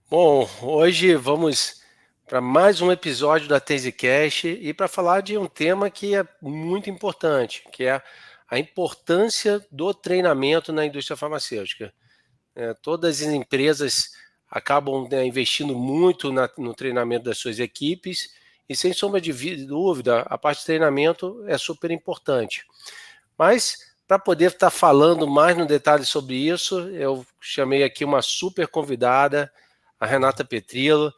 Bom, hoje vamos para mais um episódio da TenziCast e para falar de um tema que é muito importante, que é a importância do treinamento na indústria farmacêutica. Todas as empresas acabam, né, investindo muito no treinamento das suas equipes e, sem sombra de dúvida, a parte de treinamento é super importante. Mas, para poder estar falando mais no detalhe sobre isso, eu chamei aqui uma super convidada, a Renata Petrillo.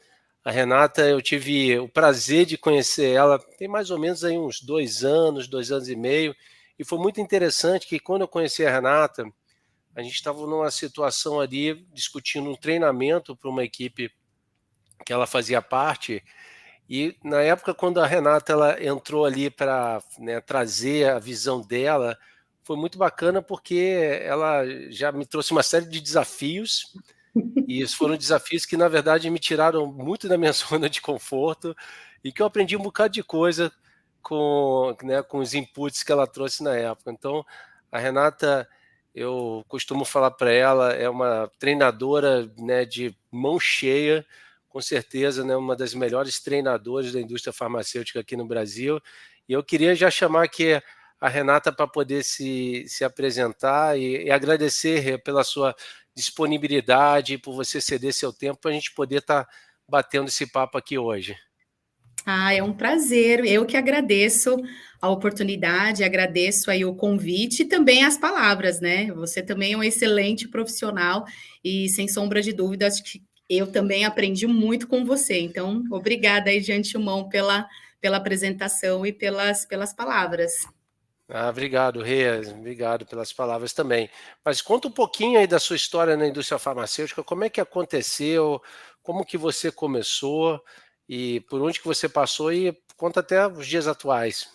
A Renata, eu tive o prazer de conhecer ela tem mais ou menos aí uns 2 anos e meio, e foi muito interessante que quando eu conheci a Renata, a gente estava numa situação ali discutindo um treinamento para uma equipe que ela fazia parte, e na época quando a Renata ela entrou ali para, né, trazer a visão dela, foi muito bacana porque ela já me trouxe uma série de desafios, e esses foram desafios que na verdade me tiraram muito da minha zona de conforto, e que eu aprendi um bocado de coisa com, né, com os inputs que ela trouxe na época. Então, a Renata, eu costumo falar para ela, é uma treinadora, né, de mão cheia, com certeza, né, uma das melhores treinadoras da indústria farmacêutica aqui no Brasil. E eu queria já chamar aqui a Renata para poder se apresentar e agradecer pela sua disponibilidade, por você ceder seu tempo para a gente poder estar batendo esse papo aqui hoje. É um prazer. Eu que agradeço a oportunidade, agradeço aí o convite e também as palavras, né? Você também é um excelente profissional e, sem sombra de dúvidas, que eu também aprendi muito com você. Então, obrigada aí de antemão pela apresentação e pelas palavras. Obrigado, Rê, obrigado pelas palavras também. Mas conta um pouquinho aí da sua história na indústria farmacêutica, como é que aconteceu, como que você começou e por onde que você passou e conta até os dias atuais.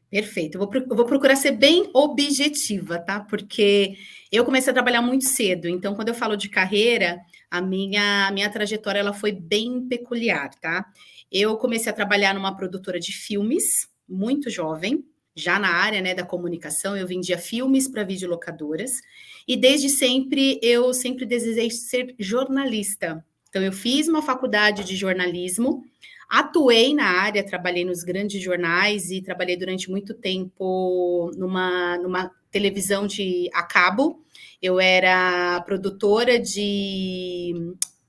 Perfeito. Eu vou procurar ser bem objetiva, tá? Porque eu comecei a trabalhar muito cedo. Então, quando eu falo de carreira, a minha trajetória ela foi bem peculiar, tá? Eu comecei a trabalhar numa produtora de filmes, muito jovem, já na área, né, da comunicação. Eu vendia filmes para videolocadoras. E desde sempre, eu sempre desejei ser jornalista. Então, eu fiz uma faculdade de jornalismo. Atuei na área, trabalhei nos grandes jornais e trabalhei durante muito tempo numa televisão a cabo. Eu era produtora de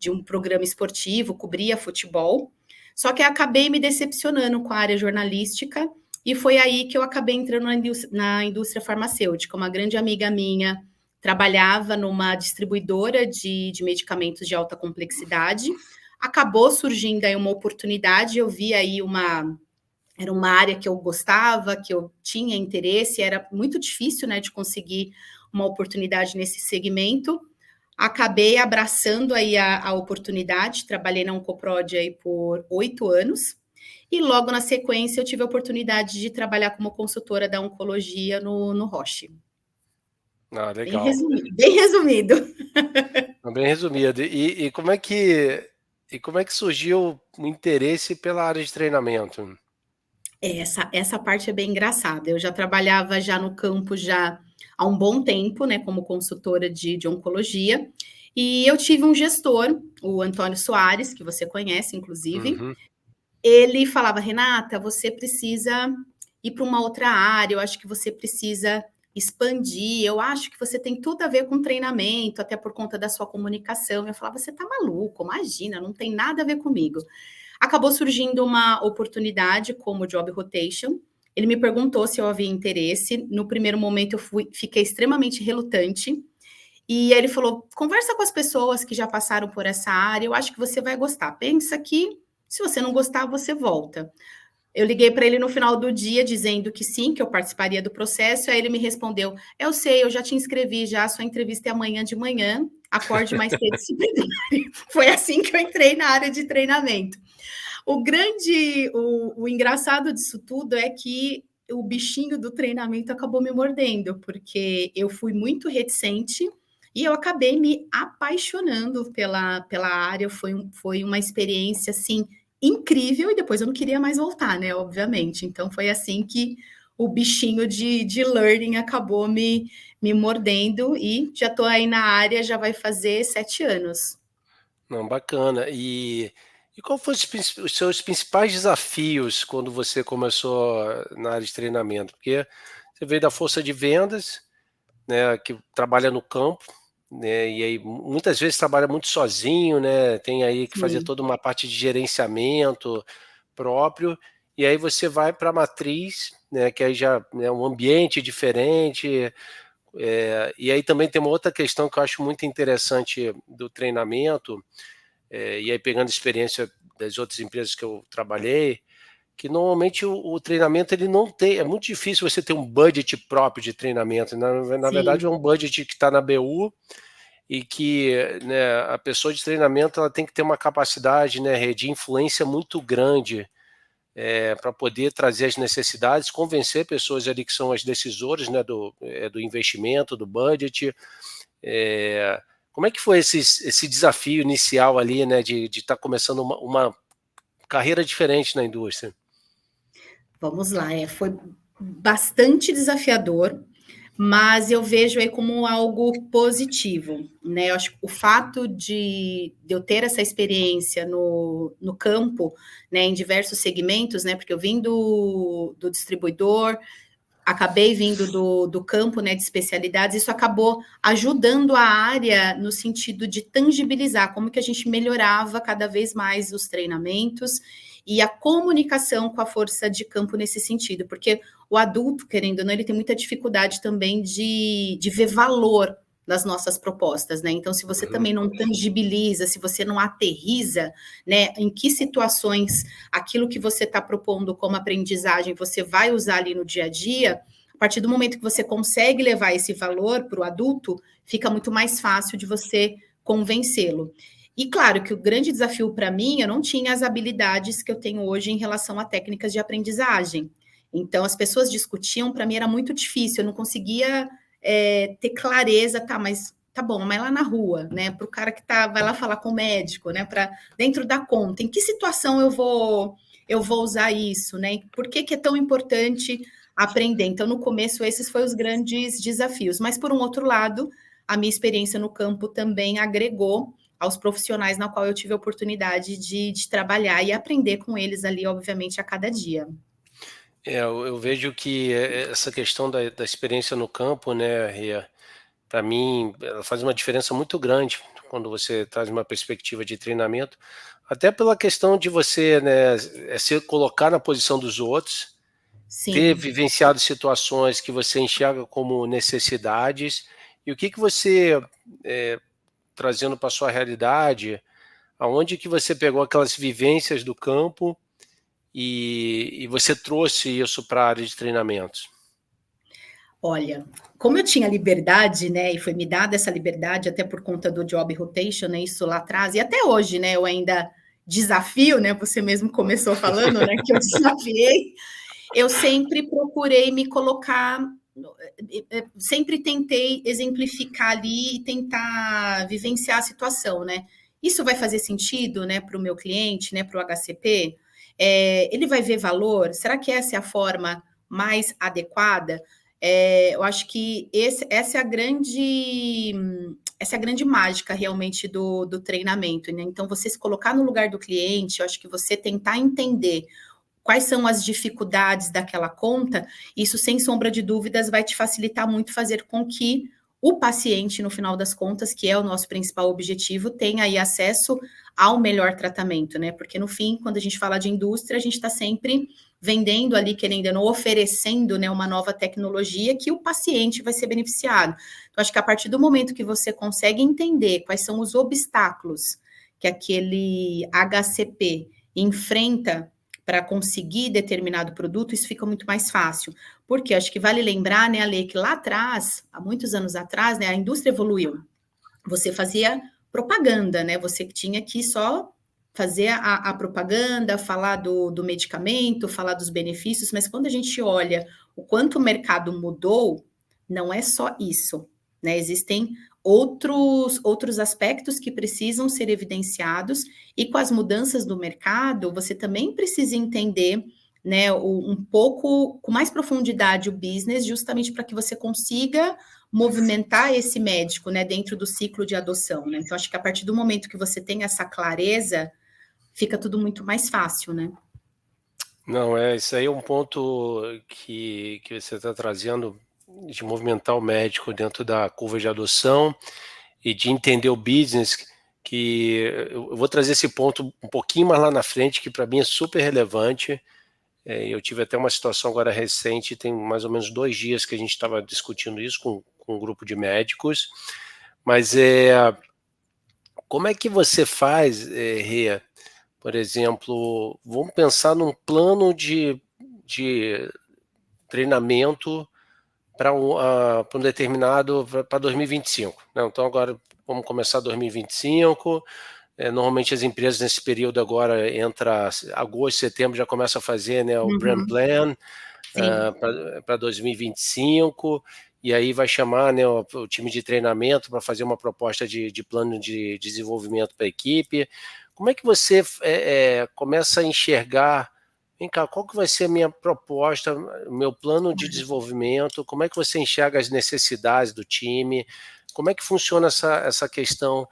um programa esportivo, cobria futebol. Só que acabei me decepcionando com a área jornalística e foi aí que eu acabei entrando na indústria farmacêutica. Uma grande amiga minha trabalhava numa distribuidora de medicamentos de alta complexidade. Acabou surgindo aí uma oportunidade, eu vi aí era uma área que eu gostava, que eu tinha interesse, era muito difícil, né, de conseguir uma oportunidade nesse segmento. Acabei abraçando aí a oportunidade, trabalhei na Oncoprod aí por 8 anos, e logo na sequência eu tive a oportunidade de trabalhar como consultora da oncologia no Roche. Bem Legal. resumido, bem resumido. Bem resumido. E como é que surgiu o interesse pela área de treinamento? Essa parte é bem engraçada. Eu já trabalhava já no campo já há um bom tempo, né, como consultora de oncologia, e eu tive um gestor, o Antônio Soares, que você conhece, inclusive. Uhum. Ele falava: Renata, você precisa ir para uma outra área, eu acho que você precisa expandir, eu acho que você tem tudo a ver com treinamento, até por conta da sua comunicação. Eu falava: você tá maluco, imagina, não tem nada a ver comigo. Acabou surgindo uma oportunidade como job rotation. Ele me perguntou se eu havia interesse. No primeiro momento, fiquei extremamente relutante. E ele falou: conversa com as pessoas que já passaram por essa área, eu acho que você vai gostar. Pensa que, se você não gostar, você volta. Eu liguei para ele no final do dia dizendo que sim, que eu participaria do processo. Aí ele me respondeu: eu sei, eu já te inscrevi, já a sua entrevista é amanhã de manhã, acorde mais cedo e se prepare. Foi assim que eu entrei na área de treinamento. O engraçado disso tudo é que o bichinho do treinamento acabou me mordendo, porque eu fui muito reticente e eu acabei me apaixonando pela área. Foi uma experiência, assim, incrível, e depois eu não queria mais voltar, né, obviamente. Então foi assim que o bichinho de learning acabou me mordendo e já estou aí na área, já vai fazer 7 anos. Não, bacana. E qual foram os seus principais desafios quando você começou na área de treinamento? Porque você veio da força de vendas, né, que trabalha no campo, né, e aí muitas vezes trabalha muito sozinho, né, tem aí que fazer Sim, toda uma parte de gerenciamento próprio, e aí você vai para a matriz, né, que aí já é um ambiente diferente, e aí também tem uma outra questão que eu acho muito interessante do treinamento, e aí pegando experiência das outras empresas que eu trabalhei, que normalmente o treinamento ele não tem, é muito difícil você ter um budget próprio de treinamento. Na verdade, é sim. um budget que está na BU e que, né, a pessoa de treinamento ela tem que ter uma capacidade, né, de influência muito grande, para poder trazer as necessidades, convencer pessoas ali que são as decisoras, né, do investimento, do budget. É, como é que foi esse desafio inicial ali, né, de estar começando uma carreira diferente na indústria? Vamos lá, foi bastante desafiador, mas eu vejo aí como algo positivo, né? Eu acho que o fato de eu ter essa experiência no campo, né, em diversos segmentos, né? Porque eu vim do distribuidor, acabei vindo do campo, né, de especialidades, isso acabou ajudando a área no sentido de tangibilizar como que a gente melhorava cada vez mais os treinamentos e a comunicação com a força de campo nesse sentido, porque o adulto, querendo ou não, ele tem muita dificuldade também de ver valor nas nossas propostas, né? Então, se você Uhum. também não tangibiliza, se você não aterriza, né, em que situações aquilo que você está propondo como aprendizagem você vai usar ali no dia a dia, a partir do momento que você consegue levar esse valor para o adulto, fica muito mais fácil de você convencê-lo. E claro que o grande desafio para mim, eu não tinha as habilidades que eu tenho hoje em relação a técnicas de aprendizagem. Então, as pessoas discutiam, para mim era muito difícil, eu não conseguia ter clareza, tá, mas tá bom, mas lá na rua, né, para o cara que vai lá falar com o médico, né, para dentro da conta, em que situação eu vou usar isso, né? Por que, que é tão importante aprender? Então, no começo, esses foram os grandes desafios. Mas, por um outro lado, a minha experiência no campo também agregou aos profissionais na qual eu tive a oportunidade de trabalhar e aprender com eles ali, obviamente, a cada dia. Eu vejo que essa questão da experiência no campo, né, para mim, ela faz uma diferença muito grande quando você traz uma perspectiva de treinamento, até pela questão de você, né, se colocar na posição dos outros, ter Sim. vivenciado situações que você enxerga como necessidades, e o que que você, eh, trazendo para sua realidade, aonde que você pegou aquelas vivências do campo e você trouxe isso para a área de treinamentos? Olha, como eu tinha liberdade, né, e foi me dada essa liberdade até por conta do job rotation, né, isso lá atrás, e até hoje, né, eu ainda desafio, né, você mesmo começou falando, né, que eu desafiei, eu sempre procurei me colocar, sempre tentei exemplificar ali e tentar vivenciar a situação, né. Isso vai fazer sentido, né, para o meu cliente, né, para o HCP? Ele vai ver valor? Será que essa é a forma mais adequada? Eu acho que essa é a grande mágica realmente do treinamento, né? Então, você se colocar no lugar do cliente, eu acho que você tentar entender quais são as dificuldades daquela conta, isso sem sombra de dúvidas vai te facilitar muito fazer com que o paciente, no final das contas, que é o nosso principal objetivo, tenha aí acesso ao melhor tratamento, né? Porque no fim, quando a gente fala de indústria, a gente está sempre vendendo ali, querendo ou não, oferecendo, né, uma nova tecnologia que o paciente vai ser beneficiado. Então, acho que a partir do momento que você consegue entender quais são os obstáculos que aquele HCP enfrenta para conseguir determinado produto, isso fica muito mais fácil. Porque acho que vale lembrar, né, Ale, que lá atrás, há muitos anos atrás, né, a indústria evoluiu. Você fazia propaganda, né? Você tinha que só fazer a propaganda, falar do medicamento, falar dos benefícios, mas quando a gente olha o quanto o mercado mudou, não é só isso, né? Existem outros aspectos que precisam ser evidenciados, e com as mudanças do mercado, você também precisa entender, né, um pouco com mais profundidade o business, justamente para que você consiga movimentar esse médico, né, dentro do ciclo de adoção, né? Então, acho que a partir do momento que você tem essa clareza, fica tudo muito mais fácil, né? Não, isso aí é um ponto que você está trazendo, de movimentar o médico dentro da curva de adoção e de entender o business, que eu vou trazer esse ponto um pouquinho mais lá na frente, que para mim é super relevante. Eu tive até uma situação agora recente, tem mais ou menos 2 dias que a gente estava discutindo isso com um grupo de médicos, mas como é que você faz, Rê, por exemplo, vamos pensar num plano de treinamento para um determinado, para 2025, né? Então agora vamos começar 2025. Normalmente as empresas nesse período agora, entra agosto, setembro, já começa a fazer, né, o brand Uhum, plan sim, para 2025, e aí vai chamar, né, o time de treinamento para fazer uma proposta de plano de desenvolvimento para a equipe. Como é que você começa a enxergar, vem cá, qual que vai ser a minha proposta, o meu plano de desenvolvimento, como é que você enxerga as necessidades do time, como é que funciona essa questão,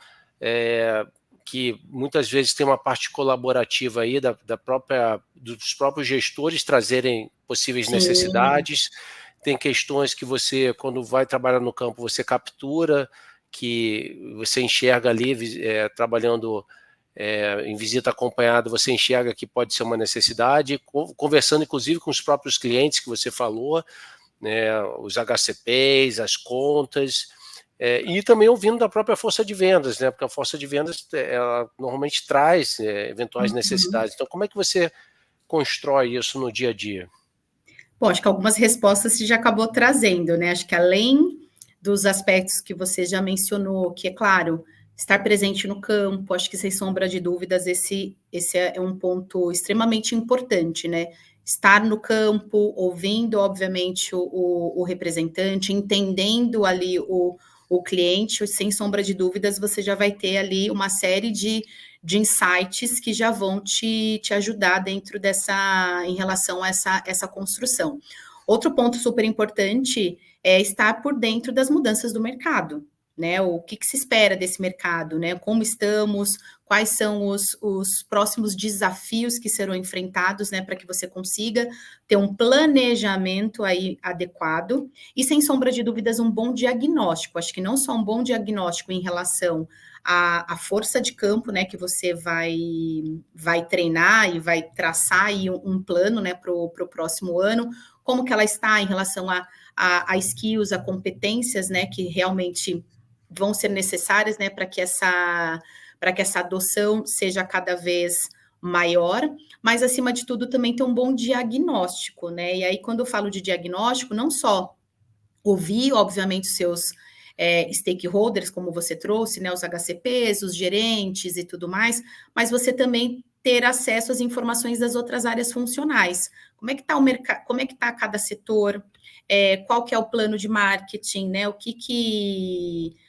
que muitas vezes tem uma parte colaborativa aí dos próprios gestores trazerem possíveis sim, necessidades, tem questões que você, quando vai trabalhar no campo, você captura, que você enxerga ali, trabalhando em visita acompanhada, você enxerga que pode ser uma necessidade, conversando inclusive com os próprios clientes que você falou, né, os HCPs, as contas, e também ouvindo da própria força de vendas, né, porque a força de vendas ela normalmente traz eventuais uhum. necessidades. Então, como é que você constrói isso no dia a dia? Bom, acho que algumas respostas você já acabou trazendo, né? Acho que além dos aspectos que você já mencionou, que é claro, estar presente no campo, acho que sem sombra de dúvidas, esse é um ponto extremamente importante, né? Estar no campo, ouvindo, obviamente, o representante, entendendo ali o cliente, sem sombra de dúvidas, você já vai ter ali uma série de insights que já vão te ajudar dentro em relação a essa construção. Outro ponto super importante é estar por dentro das mudanças do mercado, né? O que se espera desse mercado, né? Como estamos, quais são os próximos desafios que serão enfrentados, né? Para que você consiga ter um planejamento aí adequado e, sem sombra de dúvidas, um bom diagnóstico. Acho que não só um bom diagnóstico em relação a força de campo, né, que você vai treinar e vai traçar aí um plano, né, para o próximo ano, como que ela está em relação a skills, a competências, né, que realmente vão ser necessárias, né, para que essa adoção seja cada vez maior, mas acima de tudo também ter um bom diagnóstico, né? E aí, quando eu falo de diagnóstico, não só ouvir, obviamente, os seus stakeholders, como você trouxe, né, os HCPs, os gerentes e tudo mais, mas você também ter acesso às informações das outras áreas funcionais. Como é que está o mercado, como é que está cada setor, qual que é o plano de marketing, né?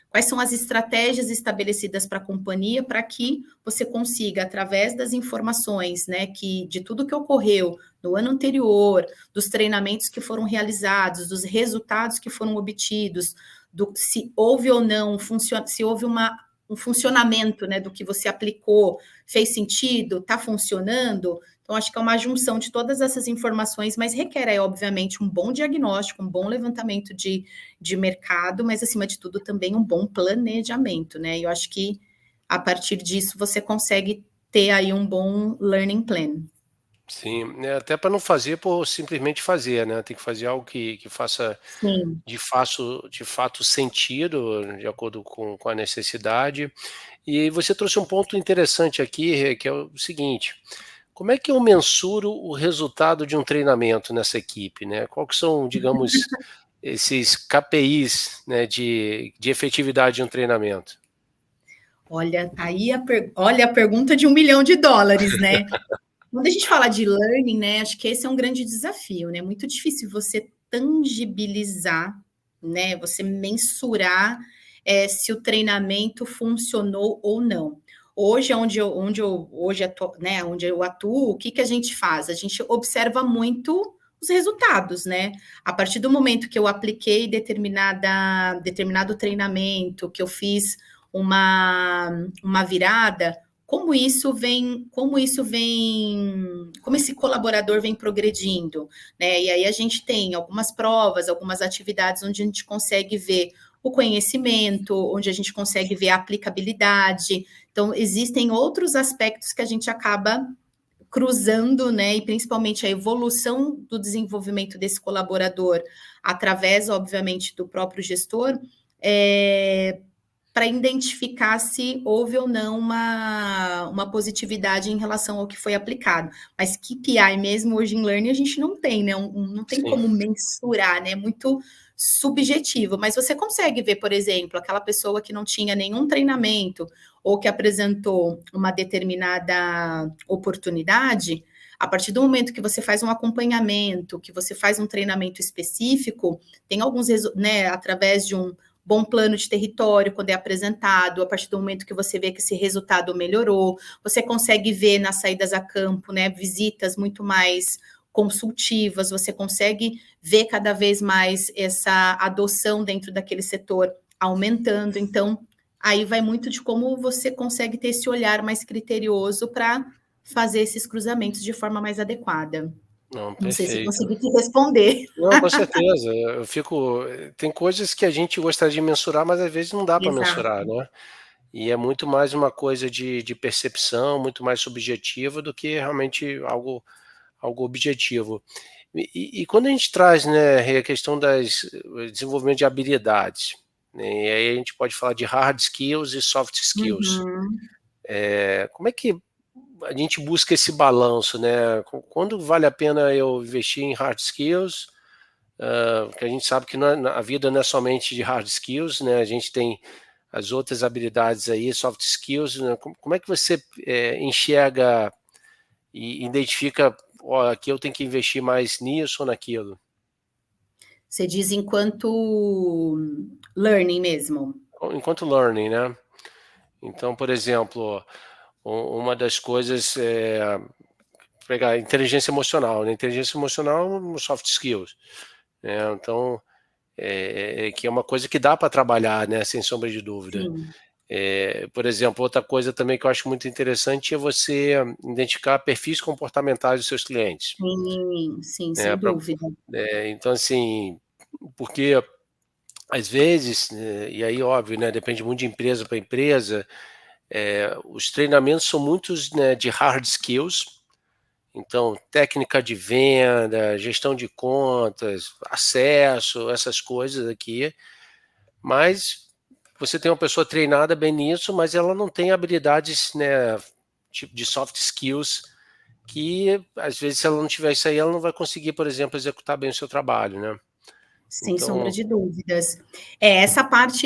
Quais são as estratégias estabelecidas para a companhia para que você consiga, através das informações, né, de tudo que ocorreu no ano anterior, dos treinamentos que foram realizados, dos resultados que foram obtidos, se houve ou não, se houve um funcionamento, né, do que você aplicou, fez sentido, está funcionando. Então, acho que é uma junção de todas essas informações, mas requer, obviamente, um bom diagnóstico, um bom levantamento de mercado, mas, acima de tudo, também um bom planejamento, né? E eu acho que, a partir disso, você consegue ter aí um bom learning plan. Sim, até para não fazer por simplesmente fazer, né? Tem que fazer algo que faça Sim. de fato sentido, de acordo com a necessidade. E você trouxe um ponto interessante aqui, Rê, que é o seguinte: como é que eu mensuro o resultado de um treinamento nessa equipe, né? Qual que são, digamos, esses KPIs, né, de efetividade de um treinamento? Olha, olha a pergunta de US$ 1 milhão, né? Quando a gente fala de learning, né, acho que esse é um grande desafio, né? Muito difícil você tangibilizar, né? Você mensurar se o treinamento funcionou ou não. Hoje, onde eu atuo, né, onde eu atuo, o que a gente faz? A gente observa muito os resultados, né? A partir do momento que eu apliquei determinado treinamento, que eu fiz uma virada, como esse colaborador vem progredindo, né? E aí a gente tem algumas provas, algumas atividades onde a gente consegue ver o conhecimento, onde a gente consegue ver a aplicabilidade. Então, existem outros aspectos que a gente acaba cruzando, né? E principalmente a evolução do desenvolvimento desse colaborador, através, obviamente, do próprio gestor, para identificar se houve ou não uma positividade em relação ao que foi aplicado. Mas KPI mesmo, hoje em Learning, a gente não tem, né? Não tem como mensurar, né? Muito subjetivo. Mas você consegue ver, por exemplo, aquela pessoa que não tinha nenhum treinamento ou que apresentou uma determinada oportunidade, a partir do momento que você faz um acompanhamento, que você faz um treinamento específico, tem alguns, né, através de um bom plano de território, quando é apresentado, a partir do momento que você vê que esse resultado melhorou, você consegue ver nas saídas a campo, né, visitas muito mais consultivas, você consegue ver cada vez mais essa adoção dentro daquele setor aumentando. Então, aí vai muito de como você consegue ter esse olhar mais criterioso para fazer esses cruzamentos de forma mais adequada. Não, Não sei se perfeito. consegui te responder. Não, com certeza. Tem coisas que a gente gostaria de mensurar, mas às vezes não dá para mensurar, Exato. né? E é muito mais uma coisa de percepção, muito mais subjetiva do que realmente algo objetivo. E quando a gente traz, né, Rê, a questão desenvolvimento de habilidades, né, e aí a gente pode falar de hard skills e soft skills. Uhum. Como é que a gente busca esse balanço, né? Quando vale a pena eu investir em hard skills? Porque a gente sabe que a vida não é somente de hard skills, né? A gente tem as outras habilidades aí, soft skills, né? Como é que você enxerga e identifica, ó, aqui eu tenho que investir mais nisso ou naquilo? Você diz enquanto learning mesmo? Enquanto learning, né? Então, por exemplo, uma das coisas é pegar inteligência emocional, né? Inteligência emocional é um soft skills, né? Então, que é uma coisa que dá para trabalhar, né? Sem sombra de dúvida. Sim, Por exemplo, outra coisa também que eu acho muito interessante é você identificar perfis comportamentais dos seus clientes, sim, né? sem dúvida. Então, assim, porque às vezes, e aí óbvio, né? Depende muito de empresa para empresa. Os treinamentos são muitos, né, de hard skills. Então, técnica de venda, gestão de contas, acesso, essas coisas aqui. Mas você tem uma pessoa treinada bem nisso, mas ela não tem habilidades, né, tipo de soft skills que, às vezes, se ela não tiver isso aí, ela não vai conseguir, por exemplo, executar bem o seu trabalho, né. Sem sombra Então de dúvidas. Essa parte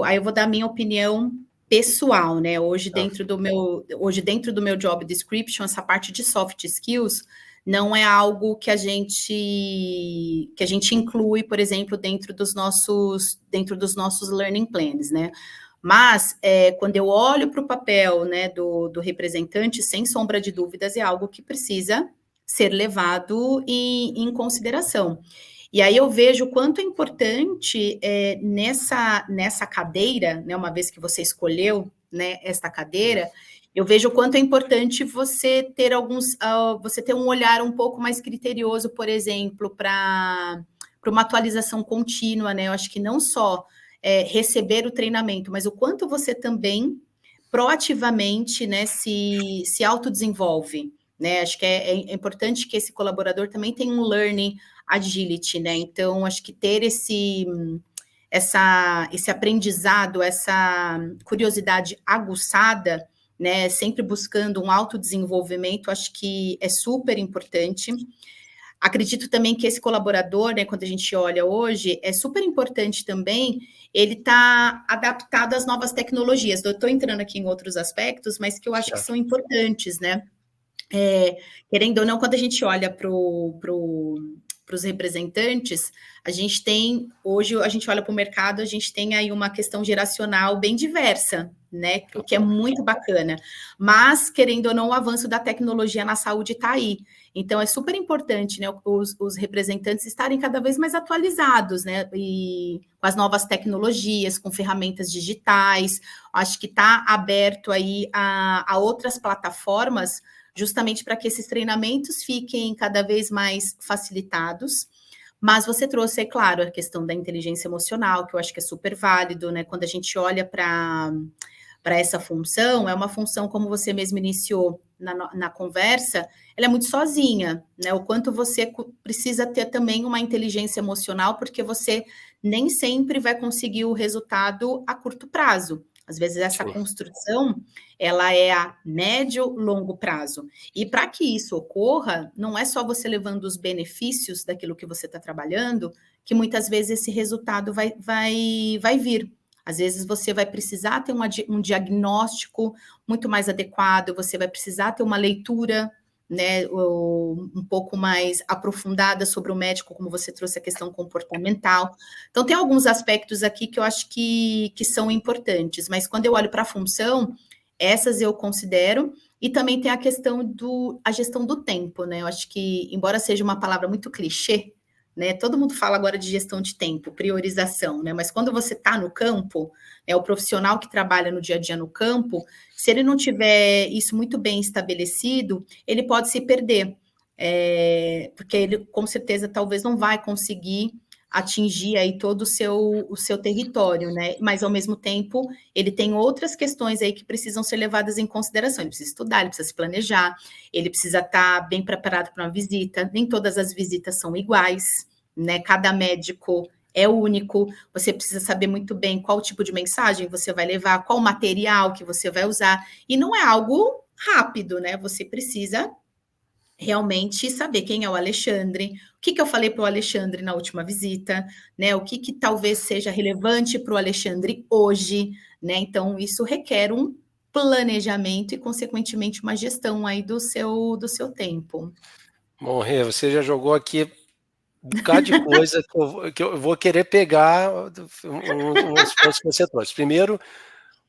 aí eu vou dar a minha opinião pessoal, né, tá, hoje dentro do meu job description, essa parte de soft skills não é algo que a gente inclui, por exemplo, dentro dos nossos learning plans, né. Mas, quando eu olho para o papel, né, do representante, sem sombra de dúvidas, é algo que precisa ser levado em consideração. E aí eu vejo o quanto é importante, nessa cadeira, né, uma vez que você escolheu, né, esta cadeira, eu vejo o quanto é importante você ter um olhar um pouco mais criterioso, por exemplo, para uma atualização contínua, né? Eu acho que não só receber o treinamento, mas o quanto você também proativamente, né, se autodesenvolve, né? Acho que é importante que esse colaborador também tenha um learning agility, né? Então, acho que ter esse aprendizado, essa curiosidade aguçada, né? Sempre buscando um autodesenvolvimento, acho que é super importante. Acredito também que esse colaborador, né, quando a gente olha hoje, é super importante também ele tá adaptado às novas tecnologias. Eu estou entrando aqui em outros aspectos, mas que eu acho que certo. são importantes, né? Querendo ou não, quando a gente olha para os representantes, hoje a gente olha para o mercado, a gente tem aí uma questão geracional bem diversa, né? O que é muito bacana. Mas, querendo ou não, o avanço da tecnologia na saúde está aí. Então, é super importante, né, os representantes estarem cada vez mais atualizados, né? E com as novas tecnologias, com ferramentas digitais. Acho que está aberto aí a outras plataformas, justamente para que esses treinamentos fiquem cada vez mais facilitados. Mas você trouxe, é claro, a questão da inteligência emocional, que eu acho que é super válido, né? Quando a gente olha para essa função, é uma função, como você mesmo iniciou na conversa, ela é muito sozinha, né? O quanto você precisa ter também uma inteligência emocional, porque você nem sempre vai conseguir o resultado a curto prazo. Às vezes essa Sim. construção, ela é a médio, longo prazo. E para que isso ocorra, não é só você levando os benefícios daquilo que você está trabalhando, que muitas vezes esse resultado vai vir. Às vezes você vai precisar ter um diagnóstico muito mais adequado, você vai precisar ter uma leitura, né, um pouco mais aprofundada sobre o médico, como você trouxe a questão comportamental. Então, tem alguns aspectos aqui que eu acho que são importantes, mas quando eu olho para a função, essas eu considero, e também tem a questão a gestão do tempo, né? Eu acho que, embora seja uma palavra muito clichê, né? Todo mundo fala agora de gestão de tempo, priorização, né? Mas quando você está no campo, o profissional que trabalha no dia a dia no campo, se ele não tiver isso muito bem estabelecido, ele pode se perder, porque ele, com certeza, talvez não vai conseguir atingir aí todo o seu território, né? Mas, ao mesmo tempo, ele tem outras questões aí que precisam ser levadas em consideração. Ele precisa estudar, ele precisa se planejar, ele precisa estar bem preparado para uma visita. Nem todas as visitas são iguais, né? Cada médico é único. Você precisa saber muito bem qual tipo de mensagem você vai levar, qual material que você vai usar. E não é algo rápido, né? Você precisa realmente saber quem é o Alexandre, o que eu falei para o Alexandre na última visita, né? O que talvez seja relevante para o Alexandre hoje, né? Então, isso requer um planejamento e, consequentemente, uma gestão aí do seu tempo. Bom, Rê, você já jogou aqui um bocado de coisa que eu vou querer pegar uns pontos que você trouxe. Primeiro,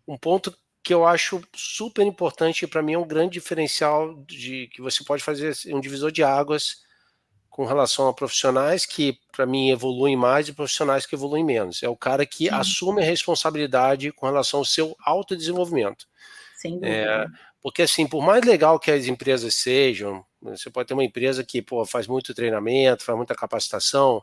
um ponto que eu acho super importante, para mim é um grande diferencial de que você pode fazer um divisor de águas com relação a profissionais que, para mim, evoluem mais e profissionais que evoluem menos. É o cara que Sim, assume a responsabilidade com relação ao seu autodesenvolvimento. sem É, dúvida. porque, assim, por mais legal que as empresas sejam, você pode ter uma empresa que, pô, faz muito treinamento, faz muita capacitação,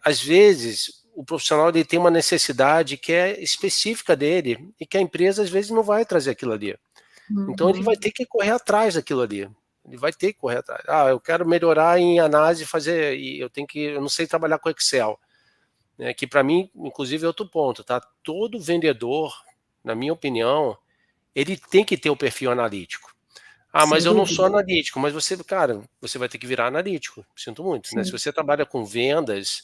às vezes o profissional ele tem uma necessidade que é específica dele e que a empresa às vezes não vai trazer aquilo ali. Então ele vai Uhum. ter que correr atrás daquilo ali. Ele vai ter que correr atrás. Ah, eu quero melhorar em análise, fazer, e eu não sei trabalhar com Excel, né? Que para mim, inclusive, é outro ponto, tá? Todo vendedor, na minha opinião, ele tem que ter o perfil analítico. Ah, mas Sem eu não sou dúvida. analítico. Mas você, cara, você vai ter que virar analítico. Sinto muito, né? Se Sim. você trabalha com vendas,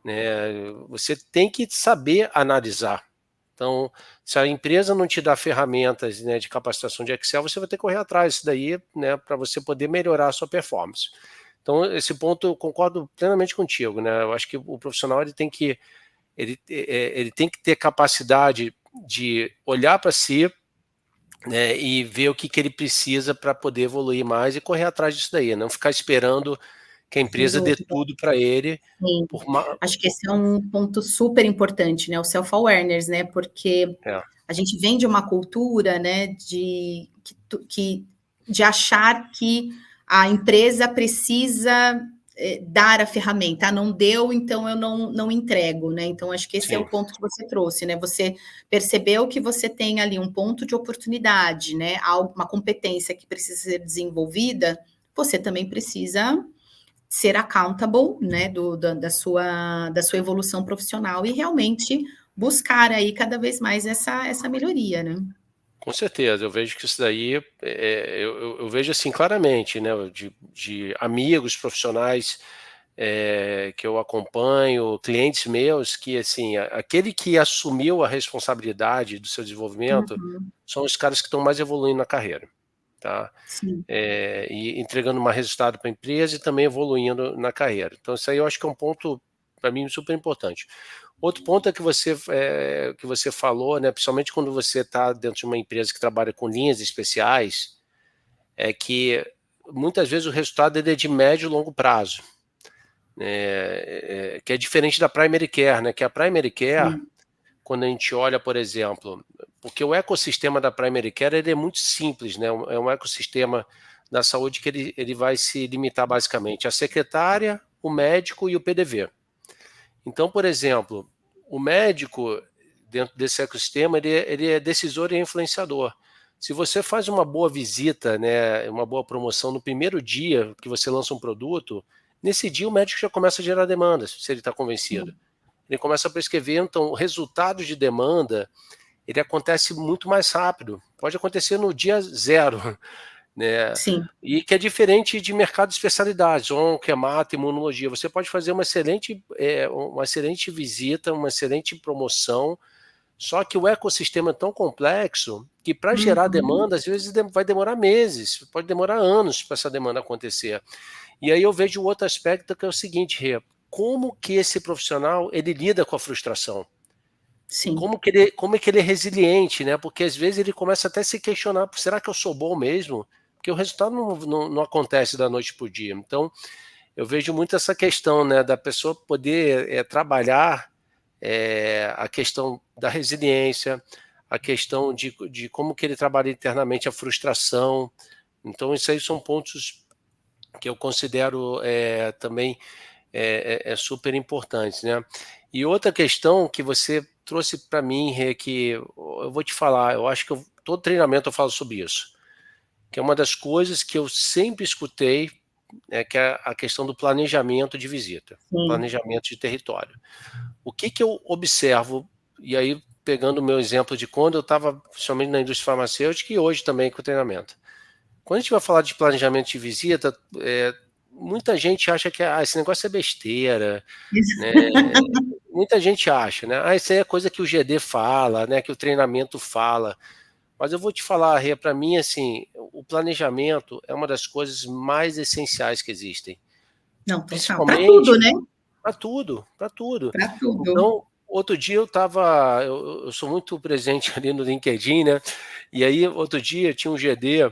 né, você tem que saber analisar. Então, se a empresa não te dá ferramentas, né, de capacitação de Excel, você vai ter que correr atrás disso daí, né, para você poder melhorar a sua performance. Então, esse ponto eu concordo plenamente contigo, né? Eu acho que o profissional ele tem que ter capacidade de olhar para si, né, e ver o que, que ele precisa para poder evoluir mais e correr atrás disso daí, não ficar esperando que a Sem empresa dê dúvida. tudo para ele. Sim. Por ma... Acho que esse é um ponto super importante, né? O self-awareness, né? Porque é, a gente vem de uma cultura, né, de achar que a empresa precisa dar a ferramenta. Ah, não deu, então eu não entrego, né? Então, acho que esse é o sim, ponto que você trouxe, né? Você percebeu que você tem ali um ponto de oportunidade, né? Uma competência que precisa ser desenvolvida, você também precisa ser accountable, né, da sua evolução profissional e realmente buscar aí cada vez mais essa melhoria, né? com certeza. Eu vejo que isso daí, eu vejo assim claramente, né, de amigos profissionais que eu acompanho, clientes meus, que assim, aquele que assumiu a responsabilidade do seu desenvolvimento Uhum, são os caras que estão mais evoluindo na carreira, tá? sim, E entregando mais resultado para a empresa e também evoluindo na carreira. Então, isso aí eu acho que é um ponto, para mim, super importante. Outro ponto é que você falou, né, principalmente quando você está dentro de uma empresa que trabalha com linhas especiais, é que muitas vezes o resultado ele é de médio e longo prazo, que é diferente da primary care, né? Que a primary care, Sim. quando a gente olha, por exemplo, porque o ecossistema da primary care ele é muito simples, né? É um ecossistema da saúde que ele vai se limitar basicamente à secretária, o médico e o PDV. Então, por exemplo, o médico, dentro desse ecossistema, ele é decisor e influenciador. Se você faz uma boa visita, né, uma boa promoção no primeiro dia que você lança um produto, nesse dia o médico já começa a gerar demandas, se ele está convencido. Sim. Ele começa a prescrever, então o resultado de demanda ele acontece muito mais rápido. Pode acontecer no dia zero, né? Sim. E que é diferente de mercado de especialidades, onco, hemato, imunologia. Você pode fazer uma excelente visita, uma excelente promoção, só que o ecossistema é tão complexo que para gerar Uhum. demanda, às vezes vai demorar meses, pode demorar anos para essa demanda acontecer. E aí eu vejo outro aspecto que é o seguinte, Rê, como que esse profissional ele lida com a frustração? Sim. Como é que ele é resiliente, né? Porque às vezes ele começa até a se questionar, será que eu sou bom mesmo? Porque o resultado não acontece da noite para o dia. Então, eu vejo muito essa questão, né, da pessoa poder trabalhar a questão da resiliência, a questão de como que ele trabalha internamente a frustração. Então, isso aí são pontos que eu considero também super importantes, né? E outra questão que você trouxe para mim, Rê, que eu vou te falar, eu acho que todo treinamento eu falo sobre isso, que é uma das coisas que eu sempre escutei, que é a questão do planejamento de visita, Sim. planejamento de território. O que que eu observo, e aí pegando o meu exemplo de quando eu estava, principalmente na indústria farmacêutica e hoje também com o treinamento. Quando a gente vai falar de planejamento de visita, muita gente acha que esse negócio é besteira, né? Muita gente acha, né? Isso aí é coisa que o GD fala, né? Que o treinamento fala. Mas eu vou te falar, Rê, para mim, assim, o planejamento é uma das coisas mais essenciais que existem. Não, total. Para tudo, Principalmente né? para tudo, para tudo. Para tudo. Então, outro dia eu sou muito presente ali no LinkedIn, né? E aí, outro dia tinha um GD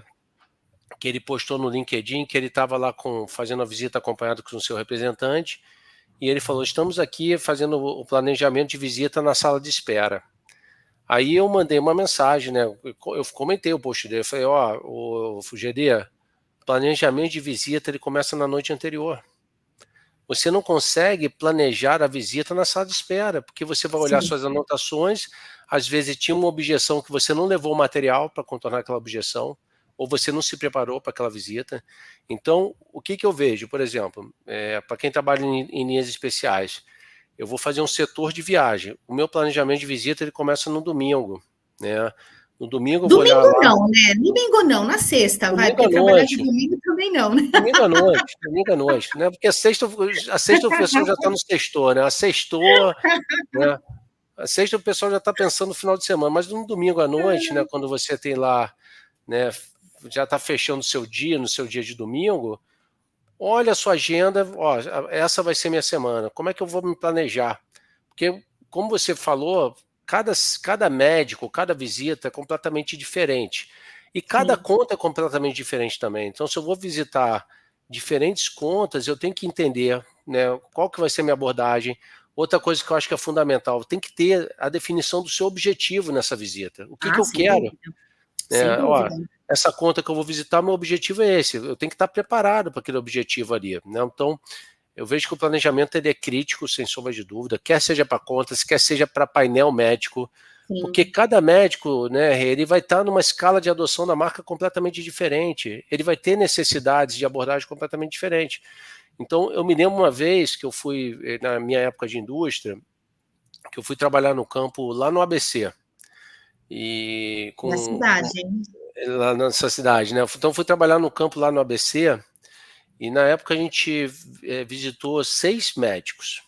que ele postou no LinkedIn que ele estava lá fazendo a visita acompanhado com o seu representante, e ele falou: estamos aqui fazendo o planejamento de visita na sala de espera. Aí eu mandei uma mensagem, né? Eu comentei o post dele, eu falei: ó, o GD, planejamento de visita ele começa na noite anterior. Você não consegue planejar a visita na sala de espera, porque você vai olhar Sim. suas anotações, às vezes tinha uma objeção que você não levou o material para contornar aquela objeção, ou você não se preparou para aquela visita. Então, o que que eu vejo? Por exemplo, para quem trabalha em linhas especiais, eu vou fazer um setor de viagem. O meu planejamento de visita ele começa no domingo, né? No domingo eu vou olhar Domingo lá, não, né? Domingo não, na sexta, vai, domingo porque à trabalhar de noite, domingo também não, né? domingo à noite, né? Porque a sexta o pessoal já está no sextor, né? A sextor, né? A sexta o pessoal já está pensando no final de semana, mas no domingo à noite, né? Quando você tem lá, né? Já está fechando o seu dia, no seu dia de domingo, olha a sua agenda, ó, essa vai ser minha semana. Como é que eu vou me planejar? Porque, como você falou, cada médico, cada visita é completamente diferente. E cada Sim. conta é completamente diferente também. Então, se eu vou visitar diferentes contas, eu tenho que entender, né, qual que vai ser a minha abordagem. Outra coisa que eu acho que é fundamental, tem que ter a definição do seu objetivo nessa visita. O que que Ah, eu sem quero? dúvida. Sem Ó, dúvida. essa conta que eu vou visitar, meu objetivo é esse. Eu tenho que estar preparado para aquele objetivo ali, né? Então, eu vejo que o planejamento ele é crítico, sem sombra de dúvida, quer seja para contas, quer seja para painel médico, porque Sim. cada médico, né, ele vai estar numa escala de adoção da marca completamente diferente, ele vai ter necessidades de abordagem completamente diferente. Então, eu me lembro uma vez que eu fui, na minha época de indústria, que eu fui trabalhar no campo lá no ABC, e Da cidade, hein? lá nessa cidade, né? Então, eu fui trabalhar no campo lá no ABC, e na época a gente visitou 6 médicos.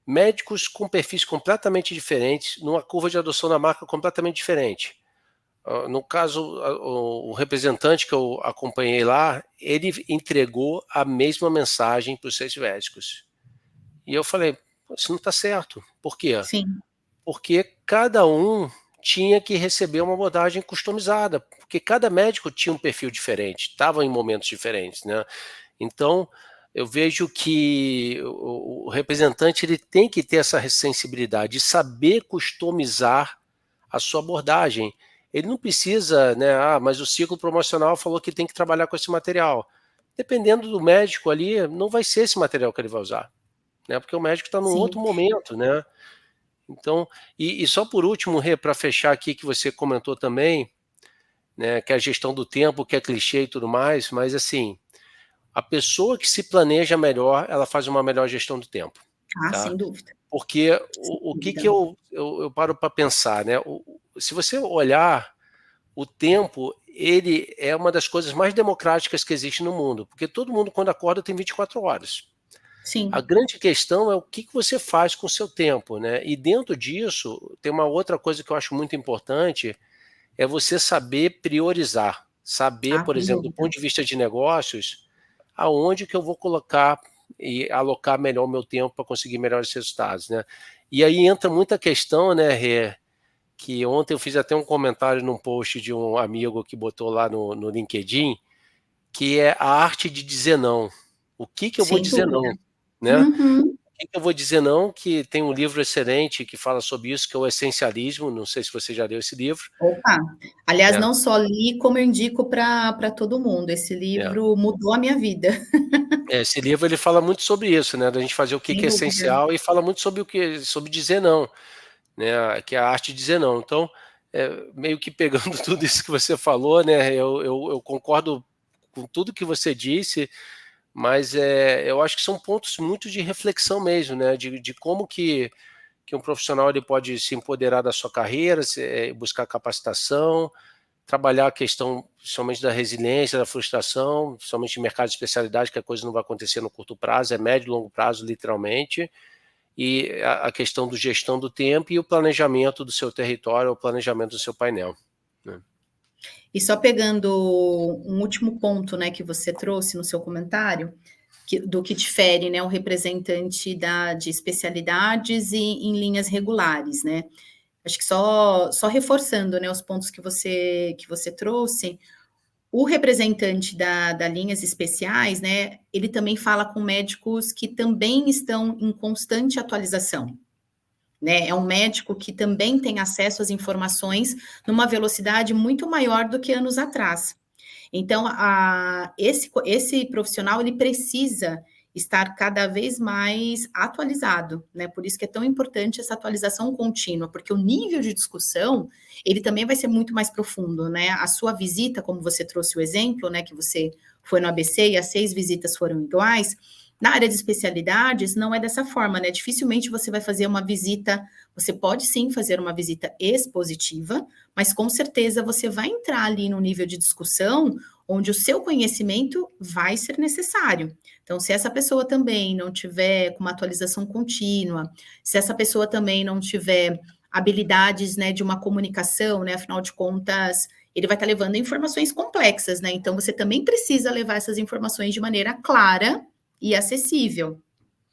Médicos com perfis completamente diferentes, numa curva de adoção da marca completamente diferente. No caso, o representante que eu acompanhei lá, ele entregou a mesma mensagem para os 6 médicos. E eu falei, isso não está certo. Por quê? Sim, Porque cada um tinha que receber uma abordagem customizada, porque cada médico tinha um perfil diferente, estava em momentos diferentes, né? Então, eu vejo que o representante ele tem que ter essa sensibilidade de saber customizar a sua abordagem. Ele não precisa, né? Ah, mas o ciclo promocional falou que tem que trabalhar com esse material. Dependendo do médico ali, não vai ser esse material que ele vai usar, né? Porque o médico está num outro sim. momento, né? Então, e só por último, Rê, para fechar aqui, que você comentou também, né, que é a gestão do tempo, que é clichê e tudo mais, mas assim, a pessoa que se planeja melhor, ela faz uma melhor gestão do tempo, Ah, tá? sem dúvida, Porque sem o que dúvida. que eu paro para pensar, né? Se você olhar o tempo, ele é uma das coisas mais democráticas que existe no mundo, porque todo mundo, quando acorda, tem 24 horas. A Sim. grande questão é o que você faz com o seu tempo, né? E dentro disso, tem uma outra coisa que eu acho muito importante, é você saber priorizar. Saber, Ah, por sem exemplo, do dúvida. ponto de vista de negócios, aonde que eu vou colocar e alocar melhor o meu tempo para conseguir melhores resultados, né? E aí entra muita questão, né, Rê, que ontem eu fiz até um comentário num post de um amigo que botou lá no LinkedIn, que é a arte de dizer não. O que que eu vou Sem dizer dúvida. não, né? Uhum. O que eu vou dizer não, que tem um livro excelente que fala sobre isso, que é o Essencialismo, não sei se você já leu esse livro. Opa! Aliás, É, não só li, como eu indico para todo mundo. Esse é. livro mudou a minha vida, Esse livro ele fala muito sobre isso, né, da gente fazer o que sem que é dúvida. essencial e fala muito sobre dizer não, né, que é a arte de dizer não. Então, meio que pegando tudo isso que você falou, né, eu concordo com tudo que você disse, mas, eu acho que são pontos muito de reflexão mesmo, né, de como que um profissional ele pode se empoderar da sua carreira, buscar capacitação, trabalhar a questão somente da resiliência, da frustração, somente em mercado de especialidade, que a coisa não vai acontecer no curto prazo, é médio e longo prazo, literalmente, e a questão do gestão do tempo e o planejamento do seu território, o planejamento do seu painel, né. E só pegando um último ponto, né, que você trouxe no seu comentário, do que difere, né, o representante de especialidades e em linhas regulares, né? Acho que só reforçando, né, os pontos que você trouxe, o representante da linhas especiais, né, ele também fala com médicos que também estão em constante atualização, né? É um médico que também tem acesso às informações numa velocidade muito maior do que anos atrás. Então, esse profissional ele precisa estar cada vez mais atualizado, né? Por isso que é tão importante essa atualização contínua, porque o nível de discussão ele também vai ser muito mais profundo, né? A sua visita, como você trouxe o exemplo, né? Que você foi no ABC e as 6 visitas foram iguais. Na área de especialidades, não é dessa forma, né? Dificilmente você vai fazer uma visita. Você pode sim fazer uma visita expositiva, mas com certeza você vai entrar ali no nível de discussão onde o seu conhecimento vai ser necessário. Então, se essa pessoa também não tiver com uma atualização contínua, se essa pessoa também não tiver habilidades, né, de uma comunicação, né, afinal de contas, ele vai estar levando informações complexas, né? Então, você também precisa levar essas informações de maneira clara e acessível,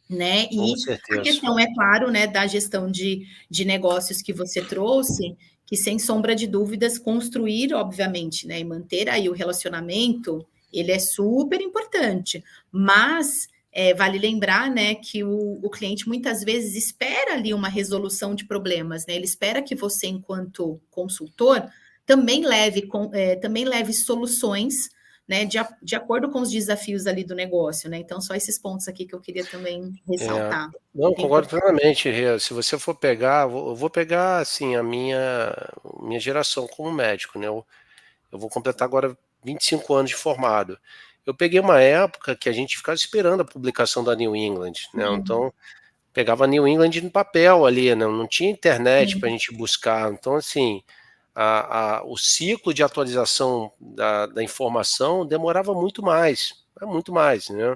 né? Com E a certeza. questão, é claro, né, da gestão de negócios que você trouxe, que sem sombra de dúvidas, construir, obviamente, né, e manter aí o relacionamento, ele é super importante, mas vale lembrar, né, que o cliente muitas vezes espera ali uma resolução de problemas, né? Ele espera que você, enquanto consultor, também leve soluções, né, de acordo com os desafios ali do negócio, né? Então, só esses pontos aqui que eu queria também É, ressaltar. não, É concordo importante. plenamente, Rê. Se você for pegar, eu vou pegar, assim, a minha geração como médico, né, eu vou completar agora 25 anos de formado. Eu peguei uma época que a gente ficava esperando a publicação da New England, né, Sim, então pegava a New England no papel ali, né, não tinha internet para a sim, gente buscar, então assim, o ciclo de atualização da informação demorava muito mais, né.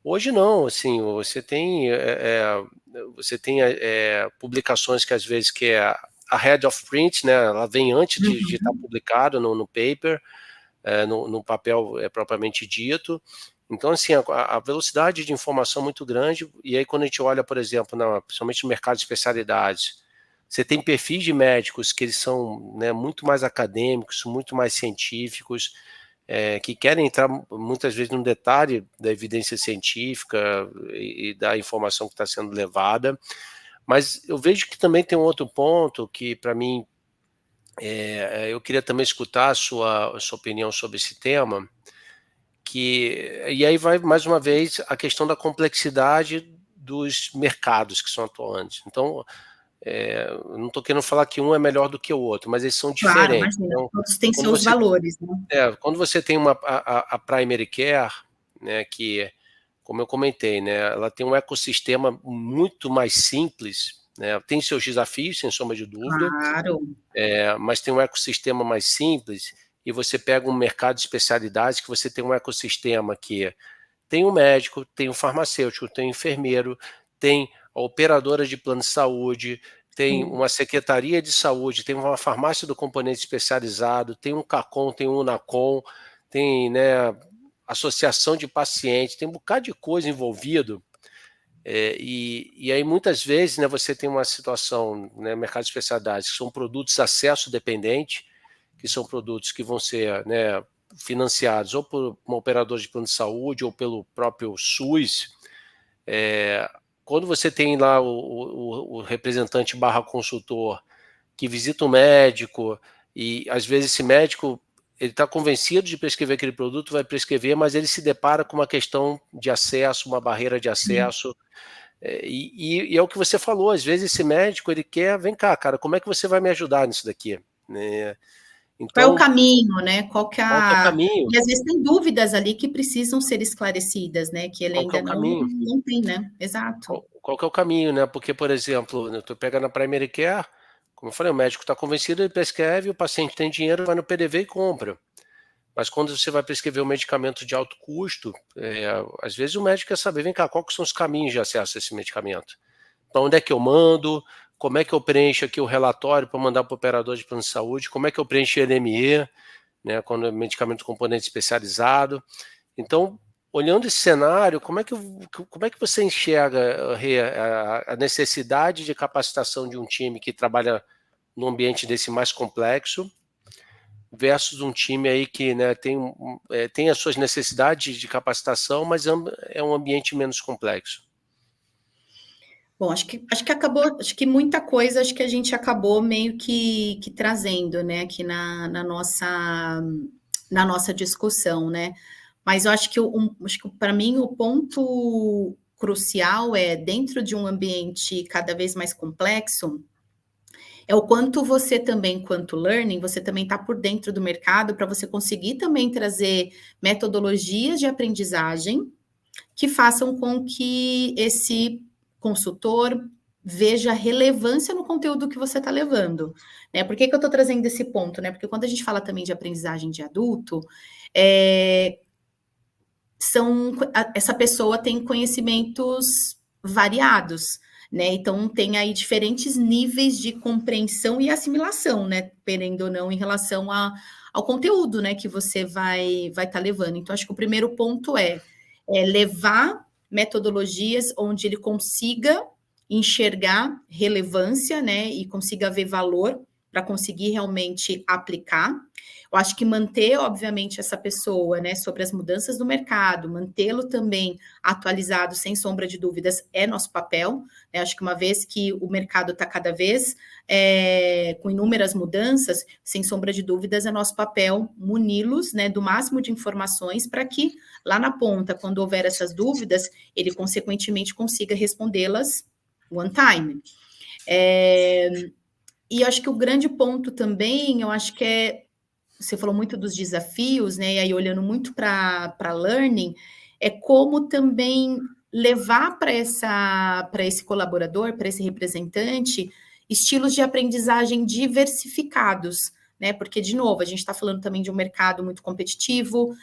Hoje não, assim, você tem publicações que às vezes que é a head of print, né, ela vem antes de estar uhum, publicado no paper, no papel propriamente dito, Então, assim, a velocidade de informação é muito grande, e aí quando a gente olha, por exemplo, principalmente no mercado de especialidades, você tem perfis de médicos que eles são, né, muito mais acadêmicos, muito mais científicos, que querem entrar muitas vezes no detalhe da evidência científica e da informação que está sendo levada, mas eu vejo que também tem um outro ponto que, para mim, eu queria também escutar a sua opinião sobre esse tema, e aí vai mais uma vez a questão da complexidade dos mercados que são atuantes. Então, não estou querendo falar que um é melhor do que o outro, mas eles são Claro, diferentes. imagina, Então, todos têm quando seus você, valores, né? quando você tem a Primary Care, né, que, como eu comentei, né, ela tem um ecossistema muito mais simples, né, tem seus desafios, sem sombra de dúvida, Claro. mas tem um ecossistema mais simples, e você pega um mercado de especialidades que você tem um ecossistema que tem o médico, tem o farmacêutico, tem o enfermeiro, tem a operadora de plano de saúde, tem Sim. uma secretaria de saúde, tem uma farmácia do componente especializado, tem um CACOM, tem um UNACOM, tem, né, associação de pacientes, tem um bocado de coisa envolvido. E aí muitas vezes, né, você tem uma situação, né, mercado de especialidades, que são produtos acesso dependente, que são produtos que vão ser, né, financiados ou por uma operadora de plano de saúde ou pelo próprio SUS. Quando você tem lá o representante barra consultor que visita um médico, e às vezes esse médico ele está convencido de prescrever aquele produto, vai prescrever, mas ele se depara com uma questão de acesso, uma barreira de Sim. acesso, e é o que você falou, às vezes esse médico ele quer, vem cá, cara, como é que você vai me ajudar nisso daqui? Né? Qual é o Então, caminho, né? qual que é o caminho? E às vezes tem dúvidas ali que precisam ser esclarecidas, né? Que ele Qual que é ainda o caminho? não tem, né? Exato. Qual que é o caminho, né? Porque, por exemplo, eu estou pegando a Primary Care, como eu falei, o médico está convencido, ele prescreve, o paciente tem dinheiro, vai no PDV e compra. Mas quando você vai prescrever um medicamento de alto custo, às vezes o médico quer saber, vem cá, quais que são os caminhos de acesso a esse medicamento? Para onde é que eu mando? Como é que eu preencho aqui o relatório para mandar para o operador de plano de saúde? Como é que eu preencho o LME, né, quando é medicamento componente especializado? Então, olhando esse cenário, como é que você enxerga, Rê, a necessidade de capacitação de um time que trabalha num ambiente desse mais complexo versus um time aí que, né, tem as suas necessidades de capacitação, mas é um ambiente menos complexo? Bom, acho que muita coisa acho que a gente acabou meio que trazendo, né, aqui na nossa discussão, né? Mas eu acho que para mim o ponto crucial é dentro de um ambiente cada vez mais complexo, é o quanto você também, quanto learning, você também está por dentro do mercado para você conseguir também trazer metodologias de aprendizagem que façam com que esse consultor veja relevância no conteúdo que você está levando. Né? Por que eu estou trazendo esse ponto? Né? Porque quando a gente fala também de aprendizagem de adulto, essa pessoa tem conhecimentos variados, né? Então tem aí diferentes níveis de compreensão e assimilação, né? Querendo ou não, em relação ao conteúdo, né? Que você vai estar levando. Então, acho que o primeiro ponto é levar metodologias onde ele consiga enxergar relevância, né? E consiga ver valor para conseguir realmente aplicar. Eu acho que manter, obviamente, essa pessoa, né, sobre as mudanças do mercado, mantê-lo também atualizado, sem sombra de dúvidas, é nosso papel. Né? Acho que uma vez que o mercado está cada vez com inúmeras mudanças, sem sombra de dúvidas, é nosso papel muni-los, né, do máximo de informações para que lá na ponta, quando houver essas dúvidas, ele consequentemente consiga respondê-las one time. E acho que o grande ponto também, eu acho que você falou muito dos desafios, né? E aí, olhando muito para learning, é como também levar para esse colaborador, para esse representante, estilos de aprendizagem diversificados, né? Porque, de novo, a gente está falando também de um mercado muito competitivo,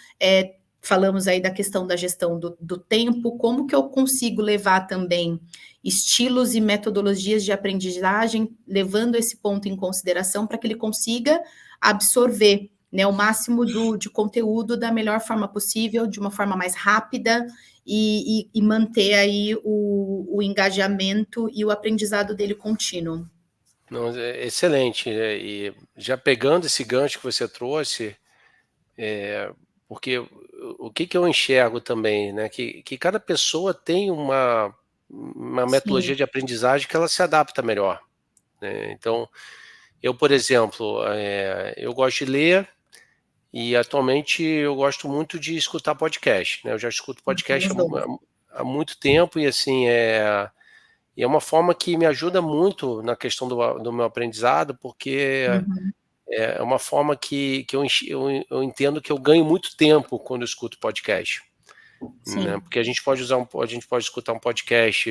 falamos aí da questão da gestão do tempo, como que eu consigo levar também estilos e metodologias de aprendizagem, levando esse ponto em consideração para que ele consiga absorver né, o máximo de conteúdo da melhor forma possível, de uma forma mais rápida, e manter aí o engajamento e o aprendizado dele contínuo. Não, é excelente, e já pegando esse gancho que você trouxe, porque o que que eu enxergo também, né, que cada pessoa tem uma Sim. metodologia de aprendizagem que ela se adapta melhor, né. Então, eu, por exemplo, eu gosto de ler e atualmente eu gosto muito de escutar podcast, né, eu já escuto podcast Os dois. há muito tempo e, assim, e é uma forma que me ajuda muito na questão do meu aprendizado, porque Uhum. é uma forma que eu entendo que eu ganho muito tempo quando eu escuto podcast, né, Sim. porque a gente pode escutar um podcast,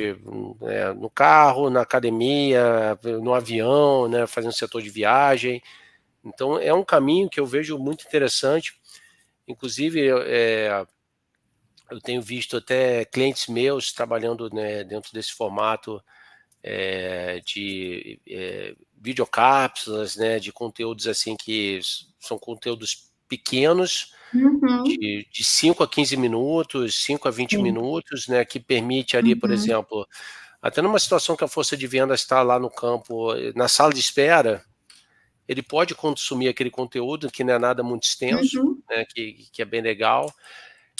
no carro, na academia, no avião, né, fazendo setor de viagem. Então é um caminho que eu vejo muito interessante, inclusive, eu tenho visto até clientes meus trabalhando, né, dentro desse formato, de, videocápsulas, né, de conteúdos, assim, que são conteúdos pequenos, Uhum. de 5 a 15 minutos, 5 a 20 Sim. minutos, né, que permite ali, por Uhum. exemplo, até numa situação que a força de venda está lá no campo, na sala de espera, ele pode consumir aquele conteúdo, que não é nada muito extenso, Uhum. né, que é bem legal,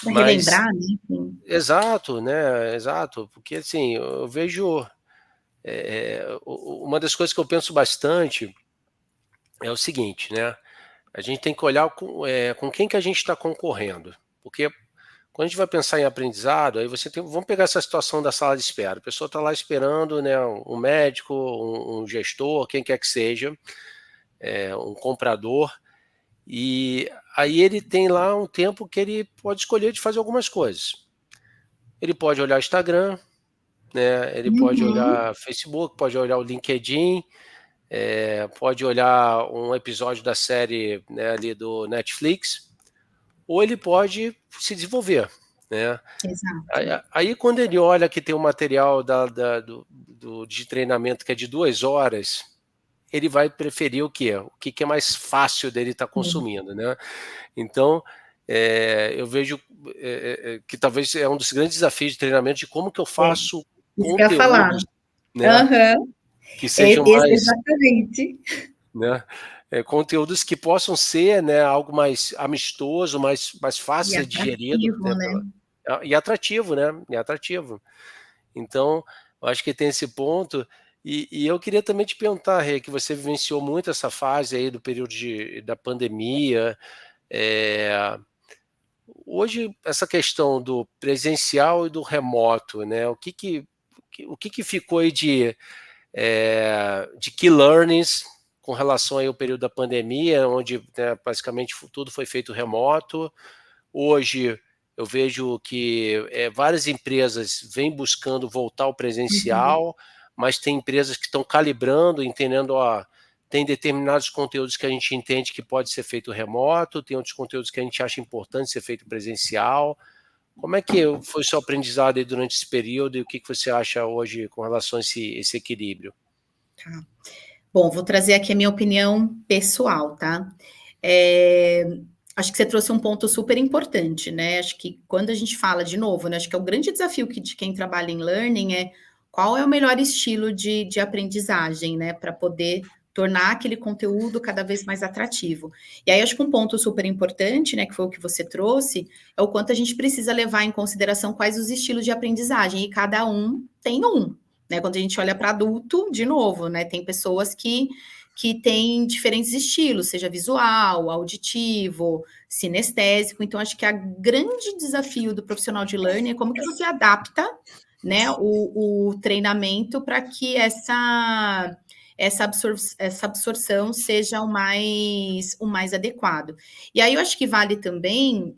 Pra mas relembrar, né, enfim. exato, né, exato, porque, assim, eu vejo, uma das coisas que eu penso bastante é o seguinte, né, a gente tem que olhar com quem que a gente está concorrendo, porque quando a gente vai pensar em aprendizado, aí você tem, vamos pegar essa situação da sala de espera, a pessoa está lá esperando, né, um médico, um gestor, quem quer que seja, um comprador, e aí ele tem lá um tempo que ele pode escolher de fazer algumas coisas. Ele pode olhar Instagram, né, ele pode Uhum. olhar Facebook, pode olhar o LinkedIn, pode olhar um episódio da série, né, ali do Netflix, ou ele pode se desenvolver, né. Exato. Aí quando ele olha que tem um material de treinamento que é de 2 horas, ele vai preferir o quê? O que que é mais fácil dele estar Sim. consumindo, né. Então, eu vejo, que talvez é um dos grandes desafios de treinamento de como que eu É, faço isso que eu ia conteúdos, falar. né, Aham. que sejam mais, Exatamente. né, conteúdos que possam ser, né, algo mais amistoso, mais fácil E de ser digerido, atrativo, né, né. e atrativo, né, e atrativo. Então, eu acho que tem esse ponto, e eu queria também te perguntar, Rê, que você vivenciou muito essa fase aí do período da pandemia, eh, hoje essa questão do presencial e do remoto, né, o que que ficou aí de key learnings com relação aí ao período da pandemia, onde, né, basicamente tudo foi feito remoto. Hoje eu vejo que, várias empresas vêm buscando voltar ao Uhum. presencial, mas tem empresas que estão calibrando, entendendo, ó, tem determinados conteúdos que a gente entende que pode ser feito remoto, tem outros conteúdos que a gente acha importante ser feito presencial. Como é que foi o seu aprendizado aí durante esse período e o que que você acha hoje com relação a esse equilíbrio? Tá. Bom, vou trazer aqui a minha opinião pessoal, tá. Eh, Acho que você trouxe um ponto super importante, né, acho que quando a gente fala de novo, né, acho que é o grande desafio de quem trabalha em learning é qual é o melhor estilo de aprendizagem, né, para poder tornar aquele conteúdo cada vez mais atrativo. E aí acho que um ponto super importante, né, que foi o que você trouxe, é o quanto a gente precisa levar em consideração quais os estilos de aprendizagem, e cada um tem um, né, quando a gente olha para adulto, de novo, né, tem pessoas que têm diferentes estilos, seja visual, auditivo, sinestésico. Então, acho que a grande desafio do profissional de learning é como que você adapta, né, o treinamento para que essa absorção seja o mais adequado. E aí eu acho que vale também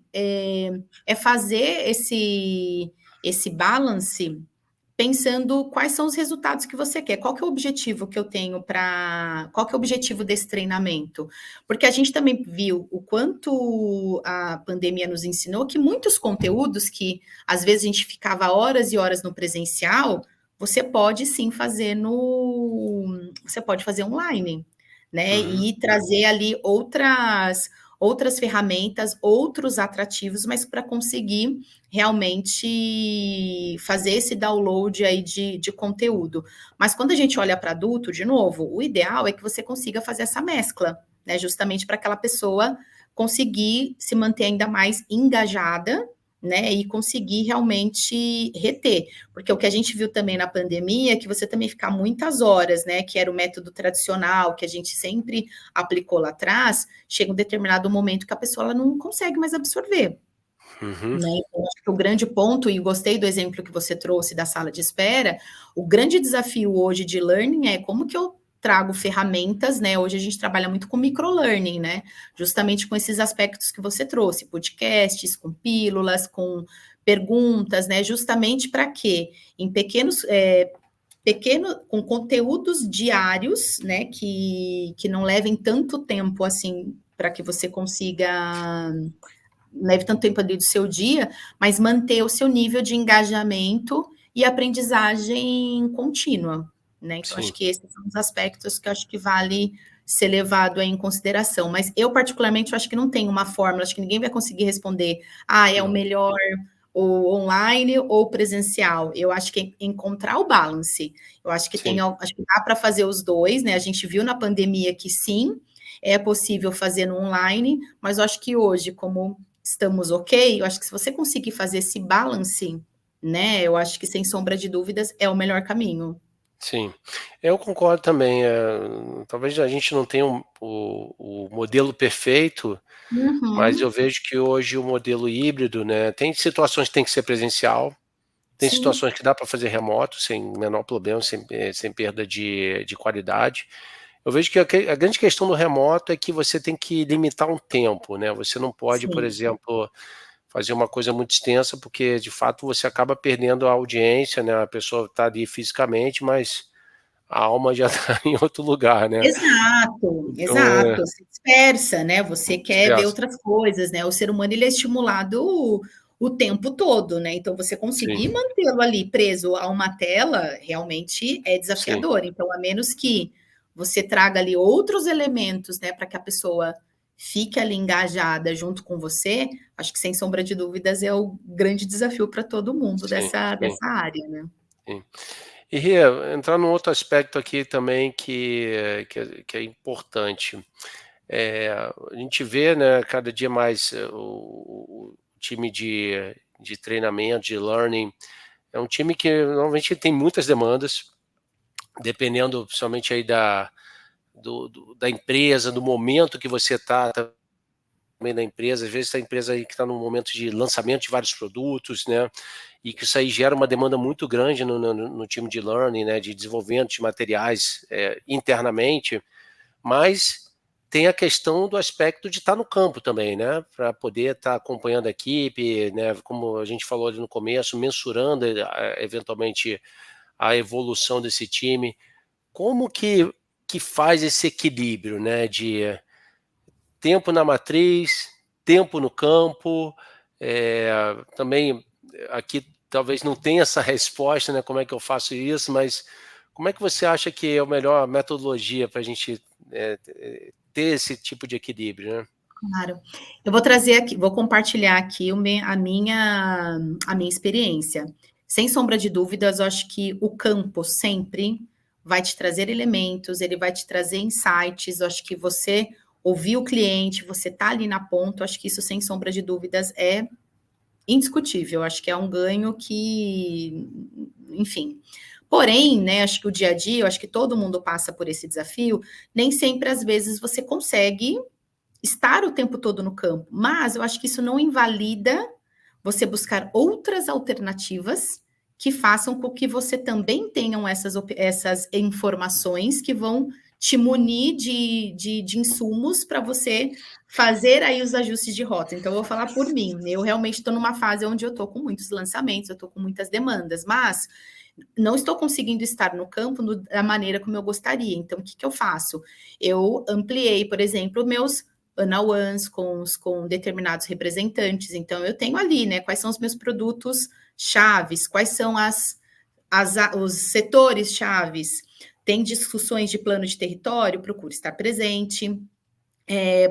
fazer esse balance pensando quais são os resultados que você quer. Qual que é o objetivo que eu tenho para. Qual que é o objetivo desse treinamento? Porque a gente também viu o quanto a pandemia nos ensinou que muitos conteúdos que às vezes a gente ficava horas e horas no presencial, você pode sim fazer no. Você pode fazer online, né? Uhum. E trazer ali outras ferramentas, outros atrativos, mas para conseguir realmente fazer esse download aí de conteúdo. Mas quando a gente olha para adulto, de novo, o ideal é que você consiga fazer essa mescla, né? Justamente para aquela pessoa conseguir se manter ainda mais engajada, né, e conseguir realmente reter, porque o que a gente viu também na pandemia é que você também ficar muitas horas, né, que era o método tradicional, que a gente sempre aplicou lá atrás, chega um determinado momento que a pessoa ela não consegue mais absorver, Uhum. né, então acho que o grande ponto, e gostei do exemplo que você trouxe da sala de espera, o grande desafio hoje de learning é como que eu trago ferramentas, né? Hoje a gente trabalha muito com microlearning, né? Justamente com esses aspectos que você trouxe, podcasts, com pílulas, com perguntas, né? Justamente para quê? Em com conteúdos diários, né? Que não levem tanto tempo assim para que você consiga leve tanto tempo ali do seu dia, mas manter o seu nível de engajamento e aprendizagem contínua, né? Então, acho Sim, que esses são os aspectos que eu acho que vale ser levado aí em consideração. Mas eu, particularmente, eu acho que não tem uma fórmula, acho que ninguém vai conseguir responder, é o não, melhor ou online ou presencial. Eu acho que é encontrar o balance. Eu acho que sim, acho que dá para fazer os dois, né? A gente viu na pandemia que sim, é possível fazer no online, mas eu acho que hoje, como estamos ok, eu acho que se você conseguir fazer esse balance, né, eu acho que sem sombra de dúvidas é o melhor caminho. sim. Eu concordo também, talvez a gente não tenha o modelo perfeito, mas eu Uhum, vejo que hoje o modelo híbrido, né, tem situações que tem que ser presencial, tem sim, situações que dá para fazer remoto sem menor problema, sem perda de qualidade. Eu vejo que a grande questão do remoto é que você tem que limitar um tempo, né, você não pode, por sim. exemplo, fazer uma coisa muito extensa, porque de fato você acaba perdendo a audiência, né, a pessoa está ali fisicamente, mas a alma já está em outro lugar, né. Exato, Então exato, se dispersa, né, você quer ver dispersa. outras coisas, né, o ser humano ele é estimulado o tempo todo, né, então você Sim, conseguir mantê-lo ali preso a uma tela, realmente é sim, desafiador, então a menos que você traga ali outros elementos, né, para que a pessoa fique ali engajada junto com você, acho que sem sombra de dúvidas é o grande desafio para todo mundo sim, sim, dessa área, né. sim. E Ria, entrar num outro aspecto aqui também que é importante. A gente vê, né, cada dia mais, o time de treinamento, de learning, é um time que normalmente tem muitas demandas, dependendo principalmente aí da empresa, do momento que você está também da empresa. Às vezes a empresa aí que está num momento de lançamento de vários produtos, né, e que isso aí gera uma demanda muito grande no time de learning, né, de desenvolvimento de materiais, internamente, mas tem a questão do aspecto de estar no campo também, né, para poder estar acompanhando a equipe, né, como a gente falou ali no começo, mensurando, eventualmente a evolução desse time. Como que faz esse equilíbrio, né, de tempo na matriz, tempo no campo, também aqui talvez não tenha essa resposta, né, como é que eu faço isso, mas como é que você acha que é a melhor metodologia para a gente, ter esse tipo de equilíbrio, né? Claro. Eu vou trazer aqui, vou compartilhar aqui a minha experiência. Sem sombra de dúvidas, eu acho que o campo sempre vai te trazer elementos, ele vai te trazer insights. Eu acho que você ouvir o cliente, você tá ali na ponta, eu acho que isso, sem sombra de dúvidas, é indiscutível. Eu acho que é um ganho que, enfim. Porém, né, acho que o dia a dia, eu acho que todo mundo passa por esse desafio, nem sempre, às vezes, você consegue estar o tempo todo no campo, mas eu acho que isso não invalida você buscar outras alternativas que façam com que você também tenham essas informações que vão te munir de insumos para você fazer aí os ajustes de rota. Então, eu vou falar por mim, eu realmente estou numa fase onde eu estou com muitos lançamentos, eu estou com muitas demandas, mas não estou conseguindo estar no campo da maneira como eu gostaria. Então, o que eu faço? Eu ampliei, por exemplo, meus one-on-ones com determinados representantes. Então, eu tenho ali, né, quais são os meus produtos chaves, quais são os setores chaves. Tem discussões de plano de território, procuro estar presente.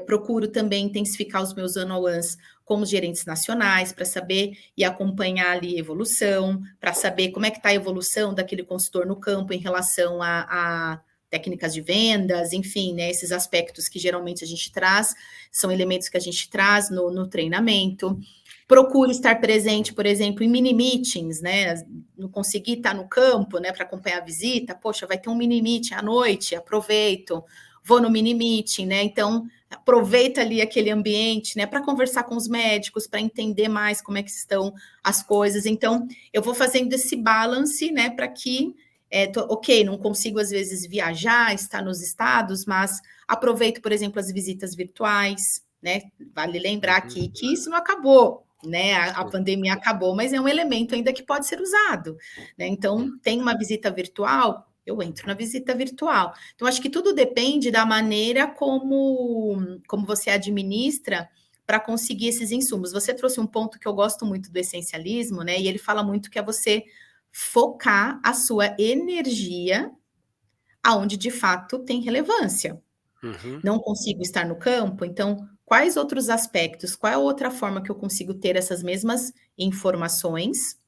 Procuro também intensificar os meus one-on-ones com os gerentes nacionais para saber e acompanhar ali a evolução, para saber como é que está a evolução daquele consultor no campo em relação a técnicas de vendas, enfim, né, esses aspectos que geralmente a gente traz, são elementos que a gente traz no treinamento. Procuro estar presente, por exemplo, em mini meetings, né? Não consegui estar no campo, né, para acompanhar a visita, poxa, vai ter um mini meeting à noite, aproveito, vou no mini meeting, né? Então, aproveita ali aquele ambiente, né, para conversar com os médicos, para entender mais como é que estão as coisas. Então, eu vou fazendo esse balance, né, para que, ok, não consigo às vezes viajar, estar nos estados, mas aproveito, por exemplo, as visitas virtuais, né? Vale lembrar aqui que isso não acabou, né? A pandemia acabou, mas é um elemento ainda que pode ser usado, né? Então, tem uma visita virtual, eu entro na visita virtual. Então, acho que tudo depende da maneira como você administra para conseguir esses insumos. Você trouxe um ponto que eu gosto muito do essencialismo, né? E ele fala muito que é você focar a sua energia aonde de fato tem relevância. Uhum. Não consigo estar no campo, então quais outros aspectos, qual é a outra forma que eu consigo ter essas mesmas informações,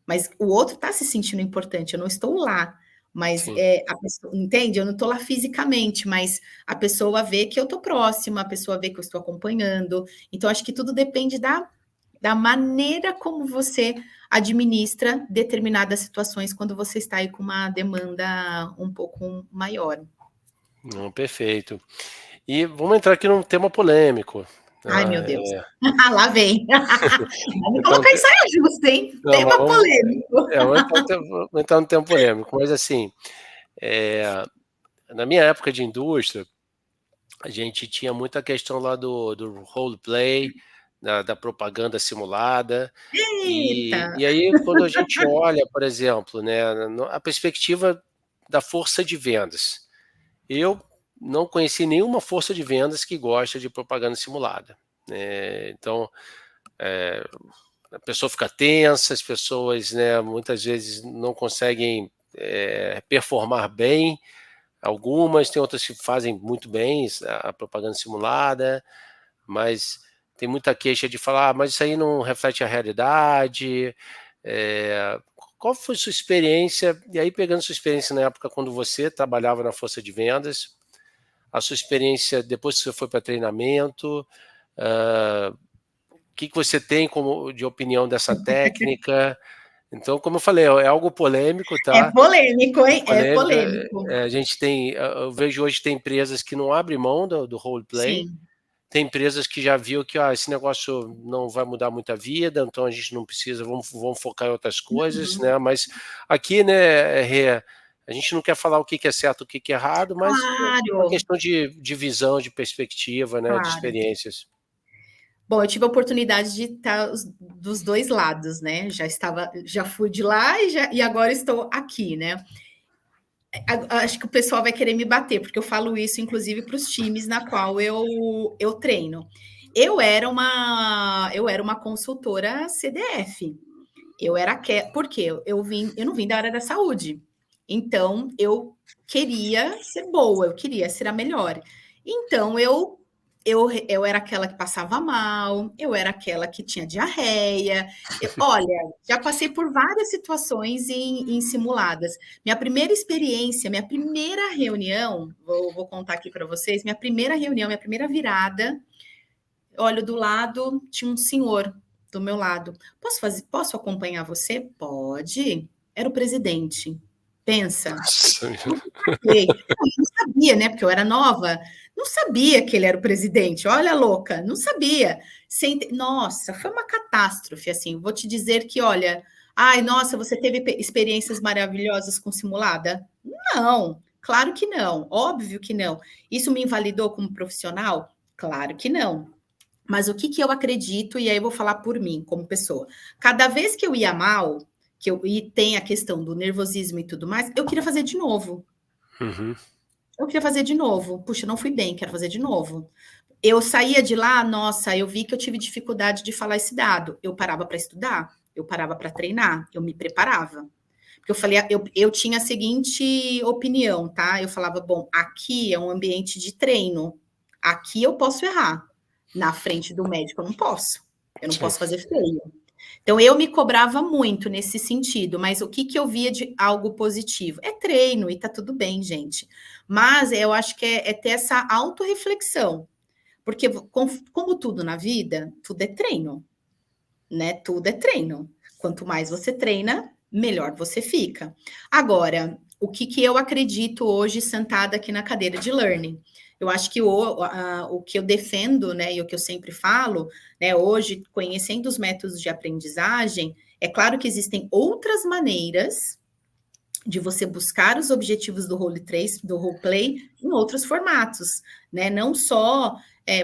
mas o outro está se sentindo importante, eu não estou lá, mas Sim. a pessoa, entende? Eu não estou lá fisicamente, mas a pessoa vê que eu estou próxima, a pessoa vê que eu estou acompanhando. Então, acho que tudo depende da maneira como você administra determinadas situações quando você está aí com uma demanda um pouco maior. Não, perfeito. E vamos entrar aqui num tema polêmico, Ai, tá? meu Deus. Lá vem. Vai me Então, colocar em saia justa, hein? não, mas Tema polêmico. vamos entrar num tema polêmico, mas assim, na minha época de indústria, a gente tinha muita questão lá do roleplay, da propaganda simulada, Eita! e aí quando a gente olha, por exemplo, né, a perspectiva da força de vendas, eu não conheci nenhuma força de vendas que gosta de propaganda simulada, né, então, a pessoa fica tensa, as pessoas, né, muitas vezes não conseguem, performar bem, algumas, tem outras que fazem muito bem a propaganda simulada, mas tem muita queixa de falar: "Ah, mas isso aí não reflete a realidade". Qual foi sua experiência? E aí pegando sua experiência na época quando você trabalhava na força de vendas, a sua experiência depois que você foi para treinamento, o que que você tem como de opinião dessa técnica? Então, como eu falei, é algo polêmico, É tá? polêmico, hein? É Polêmica, polêmico. a gente tem eu vejo hoje tem empresas que não abrem mão do roleplay, Sim. tem empresas que já viu que, esse negócio não vai mudar muita vida, então a gente não precisa, vamos focar em outras coisas, Uhum. né, mas aqui, né, Rê, a gente não quer falar o que que é certo, o que que é errado, mas é uma Claro, questão de visão, de perspectiva, né, de claro. experiências. Bom, eu tive a oportunidade de estar dos 2 lados, né, já fui de lá e agora estou aqui, né. Acho que o pessoal vai querer me bater, porque eu falo isso inclusive para os times na qual eu treino. Eu era uma consultora CDF. Por quê? Eu não vim da área da saúde. Então, eu queria ser boa, eu queria ser a melhor. Então, eu era aquela que passava mal, eu era aquela que tinha diarreia. Olha, já passei por várias situações em simuladas. Minha primeira experiência, minha primeira reunião, vou contar aqui para vocês, minha primeira reunião, minha primeira virada, olho do lado, tinha um senhor do meu lado. Posso acompanhar você? Pode. Era o presidente. Pensa. Não sei. Não, eu não sabia, né? Porque eu era nova. Não sabia que ele era o presidente. Olha, louca, não sabia. Nossa, foi uma catástrofe. Assim, vou te dizer que, olha, ai, nossa, você teve experiências maravilhosas com simulada? Não, claro que não. Óbvio que não. Isso me invalidou como profissional? Claro que não. Mas o que que eu acredito, e aí eu vou falar por mim, como pessoa. Cada vez que eu ia mal, e tem a questão do nervosismo e tudo mais, eu queria fazer de novo. Uhum. Eu queria fazer de novo. Puxa, não fui bem, quero fazer de novo. Eu saía de lá, nossa, eu vi que eu tive dificuldade de falar esse dado. Eu parava para estudar, eu parava para treinar, eu me preparava. Porque eu falei, eu tinha a seguinte opinião, tá? Eu falava, bom, aqui é um ambiente de treino. aqui eu posso errar, na frente do médico eu não posso. Eu não Sim. posso fazer feio. Então, eu me cobrava muito nesse sentido, mas o que eu via de algo positivo? É treino e tá tudo bem, gente. Mas eu acho que é ter essa autorreflexão. Porque, como tudo na vida, tudo é treino, né? Tudo é treino. Quanto mais você treina, melhor você fica. Agora, o que eu acredito hoje, sentada aqui na cadeira de learning? Eu acho que o que eu defendo, né, e o que eu sempre falo, né, hoje, conhecendo os métodos de aprendizagem, é claro que existem outras maneiras de você buscar os objetivos do roleplay em outros formatos, né? Não só.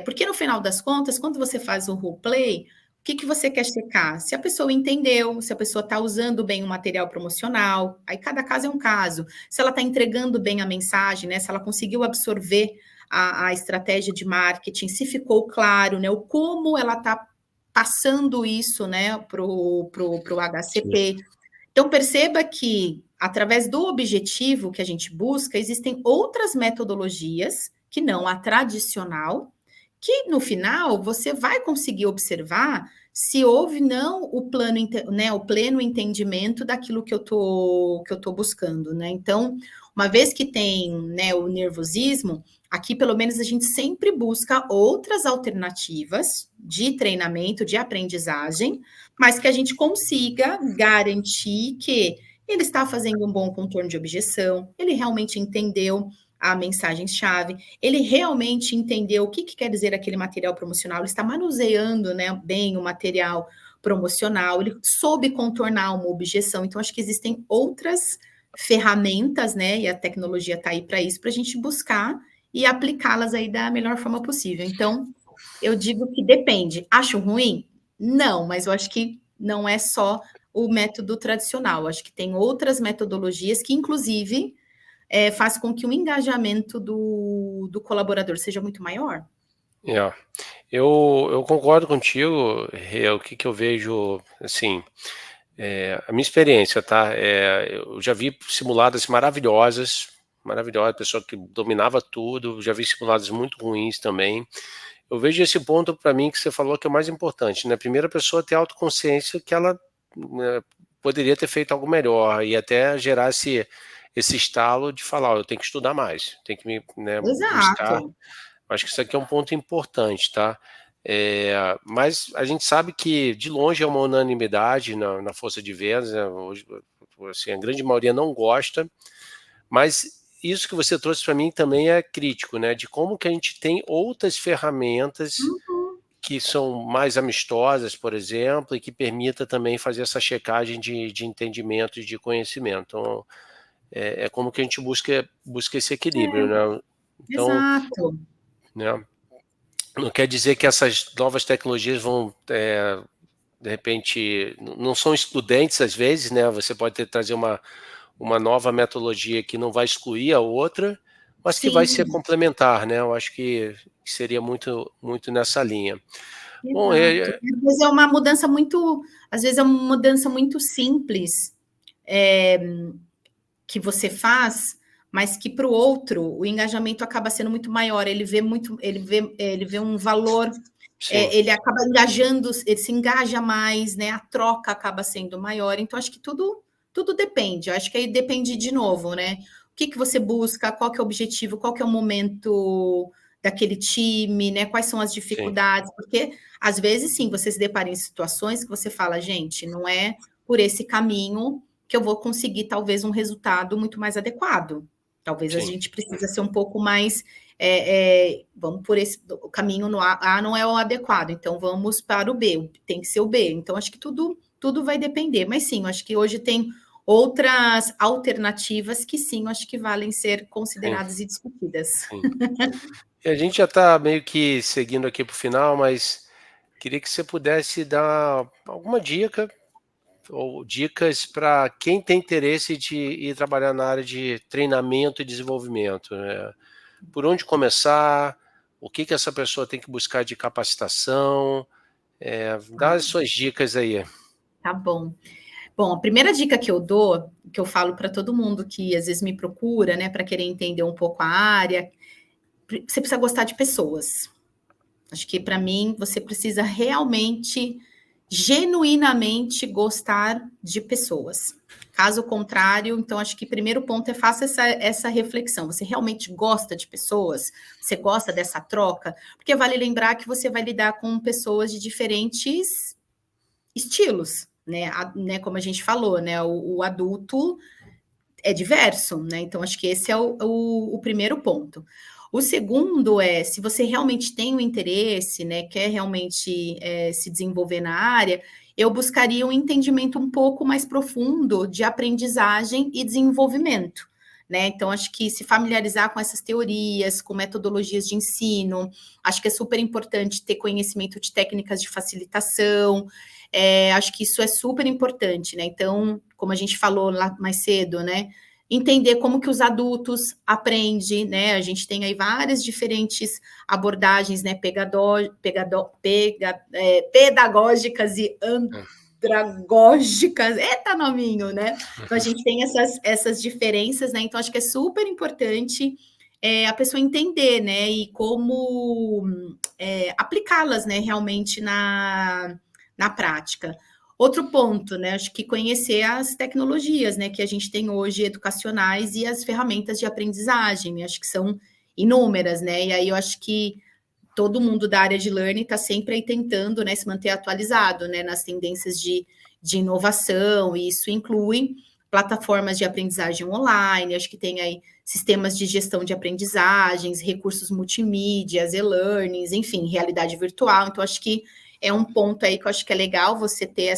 Porque no final das contas, quando você faz o roleplay, o que você quer checar? Se a pessoa entendeu, se a pessoa está usando bem o material promocional, aí cada caso é um caso. Se ela está entregando bem a mensagem, né? Se ela conseguiu absorver a estratégia de marketing, se ficou claro, né? O como ela está passando isso, né, pro HCP. Sim. Então, perceba que, através do objetivo que a gente busca, existem outras metodologias, que não a tradicional, que no final você vai conseguir observar se houve não o plano, né, o pleno entendimento daquilo que eu tô buscando, né? Então, uma vez que tem, né, o nervosismo, aqui pelo menos a gente sempre busca outras alternativas de treinamento, de aprendizagem, mas que a gente consiga garantir que ele está fazendo um bom contorno de objeção, ele realmente entendeu a mensagem-chave, ele realmente entendeu o que quer dizer aquele material promocional, ele está manuseando, né, bem o material promocional, ele soube contornar uma objeção. Então, acho que existem outras ferramentas, né, e a tecnologia está aí para isso, para a gente buscar e aplicá-las aí da melhor forma possível. Então, eu digo que depende. Acho ruim? Não, mas eu acho que não é só o método tradicional. Acho que tem outras metodologias que, inclusive, faz com que o engajamento do colaborador seja muito maior. É. Eu concordo contigo, o que eu vejo, assim, a minha experiência, tá? Eu já vi simuladas maravilhosas, maravilhosas, pessoa que dominava tudo, já vi simuladas muito ruins também. Eu vejo esse ponto para mim que você falou que é o mais importante, né? Primeiro a pessoa ter autoconsciência que ela, né, poderia ter feito algo melhor e até gerar esse estalo de falar: "Ó, eu tenho que estudar mais, tenho que me, né, buscar". Exato. Acho que isso aqui é um ponto importante, tá? Mas a gente sabe que de longe é uma unanimidade na força de vendas, né? Hoje, assim, a grande maioria não gosta, mas isso que você trouxe para mim também é crítico, né? De como que a gente tem outras ferramentas Uhum. que são mais amistosas, por exemplo, e que permita também fazer essa checagem de entendimento e de conhecimento. Então, é como que a gente busca esse equilíbrio, né? Então, Exato. né? Não quer dizer que essas novas tecnologias vão, de repente, não são excludentes às vezes, né? Você pode trazer uma nova metodologia que não vai excluir a outra, mas que vai ser Sim, complementar, né? Eu acho que seria muito nessa linha. Bom, exato. Às vezes é uma mudança muito simples, que você faz, mas que para o outro o engajamento acaba sendo muito maior. Ele vê um valor, sim, ele acaba engajando, ele se engaja mais, né? A troca acaba sendo maior. Então, acho que tudo depende. Eu acho que aí depende de novo, né? O que você busca, qual que é o objetivo, qual que é o momento daquele time, né? Quais são as sim, dificuldades, porque às vezes sim, você se depara em situações que você fala, gente, não é por esse caminho que eu vou conseguir talvez um resultado muito mais adequado. Talvez a sim, gente precisa ser um pouco mais, vamos por esse o caminho no A não é o adequado, então vamos para o B, tem que ser o B. Então acho que tudo vai depender, mas sim, acho que hoje tem outras alternativas que sim, acho que valem ser sim, consideradas e discutidas. sim. E a gente já está meio que seguindo aqui para o final, mas queria que você pudesse dar alguma dica ou dicas para quem tem interesse de ir trabalhar na área de treinamento e desenvolvimento, né? Por onde começar? O que essa pessoa tem que buscar de capacitação? Dá as suas dicas aí. Tá bom. Bom, a primeira dica que eu dou, que eu falo para todo mundo que às vezes me procura, né, para querer entender um pouco a área, você precisa gostar de pessoas. Acho que, para mim, você precisa realmente, genuinamente gostar de pessoas. Caso contrário, então, acho que o primeiro ponto é faça essa reflexão. Você realmente gosta de pessoas? Você gosta dessa troca? Porque vale lembrar que você vai lidar com pessoas de diferentes estilos, né? Como a gente falou, né? O adulto é diverso, né? Então, acho que esse é o primeiro ponto. O segundo é, se você realmente tem um interesse, né, quer realmente se desenvolver na área, eu buscaria um entendimento um pouco mais profundo de aprendizagem e desenvolvimento, né? Então, acho que se familiarizar com essas teorias, com metodologias de ensino, acho que é super importante ter conhecimento de técnicas de facilitação, acho que isso é super importante, né? Então, como a gente falou lá mais cedo, né? Entender como que os adultos aprendem, né? A gente tem aí várias diferentes abordagens, né? Pedagógicas e andragógicas. Eita, nominho, né? Então, a gente tem essas diferenças, né? Então, acho que é super importante a pessoa entender, né? E como aplicá-las, né? Realmente na prática. Outro ponto, né? Acho que conhecer as tecnologias, né, que a gente tem hoje educacionais e as ferramentas de aprendizagem, né, acho que são inúmeras, né? E aí eu acho que todo mundo da área de learning está sempre aí tentando, né, se manter atualizado, né, nas tendências de inovação, e isso inclui plataformas de aprendizagem online, acho que tem aí sistemas de gestão de aprendizagens, recursos multimídias, e-learnings, enfim, realidade virtual. Então, acho que é um ponto aí que eu acho que é legal você ter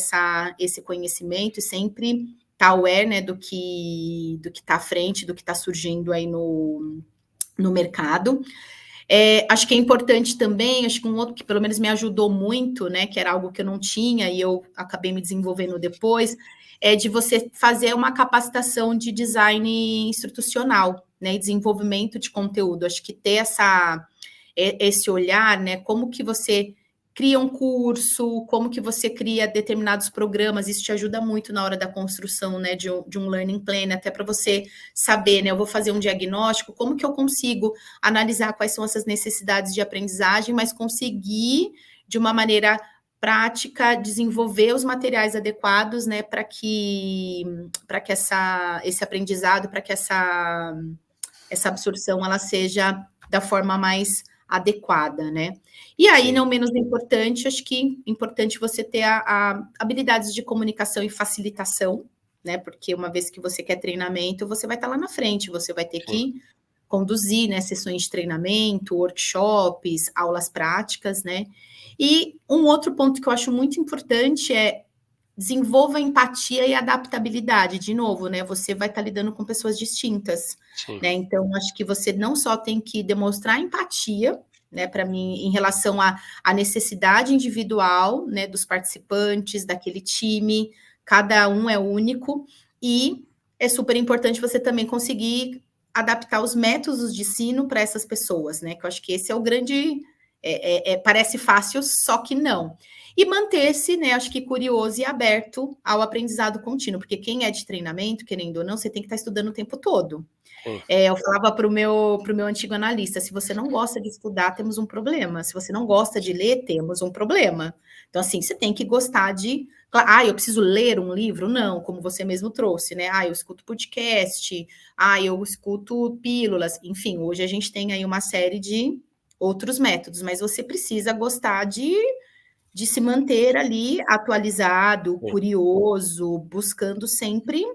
esse conhecimento e sempre estar aware, né, do que está à frente, do que está surgindo aí no mercado. Acho que é importante também, acho que um outro que pelo menos me ajudou muito, né, que era algo que eu não tinha e eu acabei me desenvolvendo depois, é de você fazer uma capacitação de design institucional, né, e desenvolvimento de conteúdo. Acho que ter esse olhar, né, como que você cria um curso, como que você cria determinados programas, isso te ajuda muito na hora da construção, né, de um learning plan, até para você saber, né, eu vou fazer um diagnóstico, como que eu consigo analisar quais são essas necessidades de aprendizagem, mas conseguir, de uma maneira prática, desenvolver os materiais adequados, né, para que esse aprendizado, para que essa absorção, ela seja da forma mais adequada, né? E aí, sim, não menos importante, acho que é importante você ter habilidades de comunicação e facilitação, né? Porque uma vez que você quer treinamento, você vai estar lá na frente, você vai ter sim, que conduzir, né, sessões de treinamento, workshops, aulas práticas, né? E um outro ponto que eu acho muito importante é desenvolva empatia e adaptabilidade. De novo, né? Você vai estar lidando com pessoas distintas, né? Então, acho que você não só tem que demonstrar empatia, né? Para mim, em relação à necessidade individual, né? Dos participantes daquele time, cada um é único e é super importante você também conseguir adaptar os métodos de ensino para essas pessoas, né? Que eu acho que esse é o grande parece fácil, só que não. E manter-se, né, acho que curioso e aberto ao aprendizado contínuo, porque quem é de treinamento, querendo ou não, você tem que estar estudando o tempo todo. Eu falava para o meu antigo analista, se você não gosta de estudar, temos um problema. Se você não gosta de ler, temos um problema. Então, assim, você tem que gostar de... eu preciso ler um livro? Não, como você mesmo trouxe, né? Eu escuto podcast, eu escuto pílulas. Enfim, hoje a gente tem aí uma série de outros métodos, mas você precisa gostar de se manter ali atualizado, curioso, buscando sempre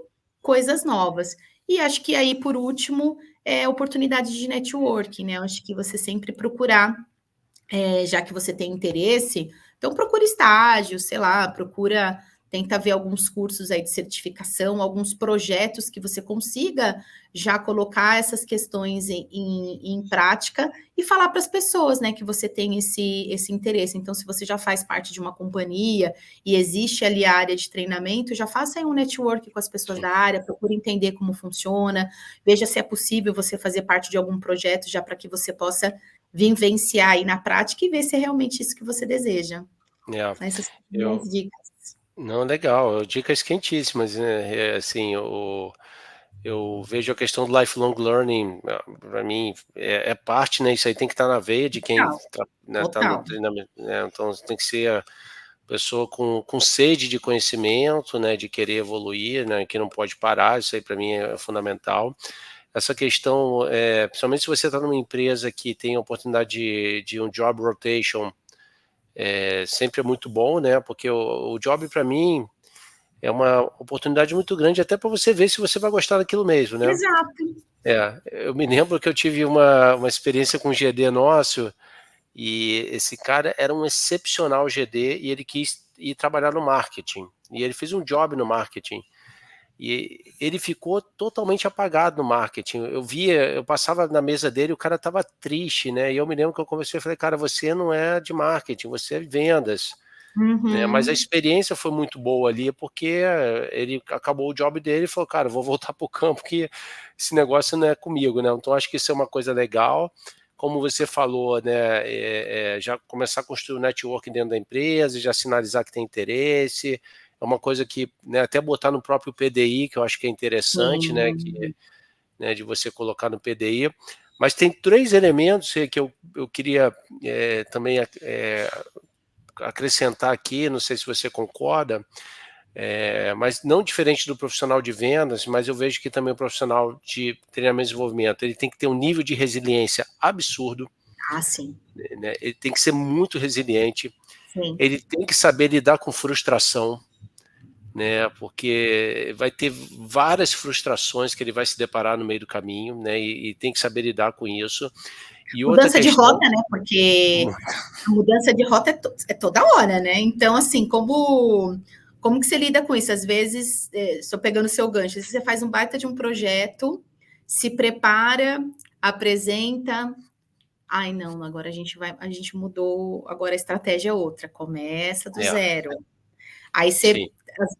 coisas novas. E acho que aí, por último, oportunidade de networking, né? Acho que você sempre procurar, já que você tem interesse, então procura estágio, sei lá, procura, tenta ver alguns cursos aí de certificação, alguns projetos que você consiga já colocar essas questões em prática e falar para as pessoas, né, que você tem esse interesse. Então, se você já faz parte de uma companhia e existe ali a área de treinamento, já faça aí um network com as pessoas da área, procure entender como funciona, veja se é possível você fazer parte de algum projeto já para que você possa vivenciar aí na prática e ver se é realmente isso que você deseja. Essas são minhas dicas. Não, legal, dicas quentíssimas, né? Assim, eu vejo a questão do lifelong learning, para mim, é parte, né? Isso aí tem que estar na veia de quem Total, está, né, tá no total. treinamento, né? Então tem que ser a pessoa com sede de conhecimento, né? De querer evoluir, né? Que não pode parar. Isso aí para mim é fundamental. Essa questão, principalmente se você está numa empresa que tem a oportunidade de um job rotation, sempre é muito bom, né? Porque o job para mim é uma oportunidade muito grande até para você ver se você vai gostar daquilo mesmo, né? Exato. Eu me lembro que eu tive uma experiência com um GD nosso, e esse cara era um excepcional GD e ele quis ir trabalhar no marketing. E ele fez um job no marketing. E ele ficou totalmente apagado no marketing. Eu passava na mesa dele, o cara estava triste, né? E eu me lembro que eu conversei e falei, cara, você não é de marketing, você é de vendas. Né? Mas a Uhum. experiência foi muito boa ali, porque ele acabou o job dele e falou, cara, vou voltar para o campo, que esse negócio não é comigo, né? Então acho que isso é uma coisa legal. Como você falou, né, já começar a construir o network dentro da empresa, já sinalizar que tem interesse, é uma coisa que, né, até botar no próprio PDI, que eu acho que é interessante, né, Sim. de você colocar no PDI. Mas tem 3 elementos que eu queria também acrescentar aqui, não sei se você concorda, mas não diferente do profissional de vendas, mas eu vejo que também o profissional de treinamento e desenvolvimento, ele tem que ter um nível de resiliência absurdo, Ah, sim. né? Ele tem que ser muito resiliente, Sim. ele tem que saber lidar com frustração, né? Porque vai ter várias frustrações que ele vai se deparar no meio do caminho, né? E tem que saber lidar com isso. E outra Mudança de questão, rota, né? Porque a mudança de rota é toda hora, né? Então, assim, como que você lida com isso? Às vezes, estou pegando o seu gancho, às vezes você faz um baita de um projeto, se prepara, apresenta. Ai, não, agora a gente mudou, agora a estratégia é outra, começa do é, zero. Aí sim, você,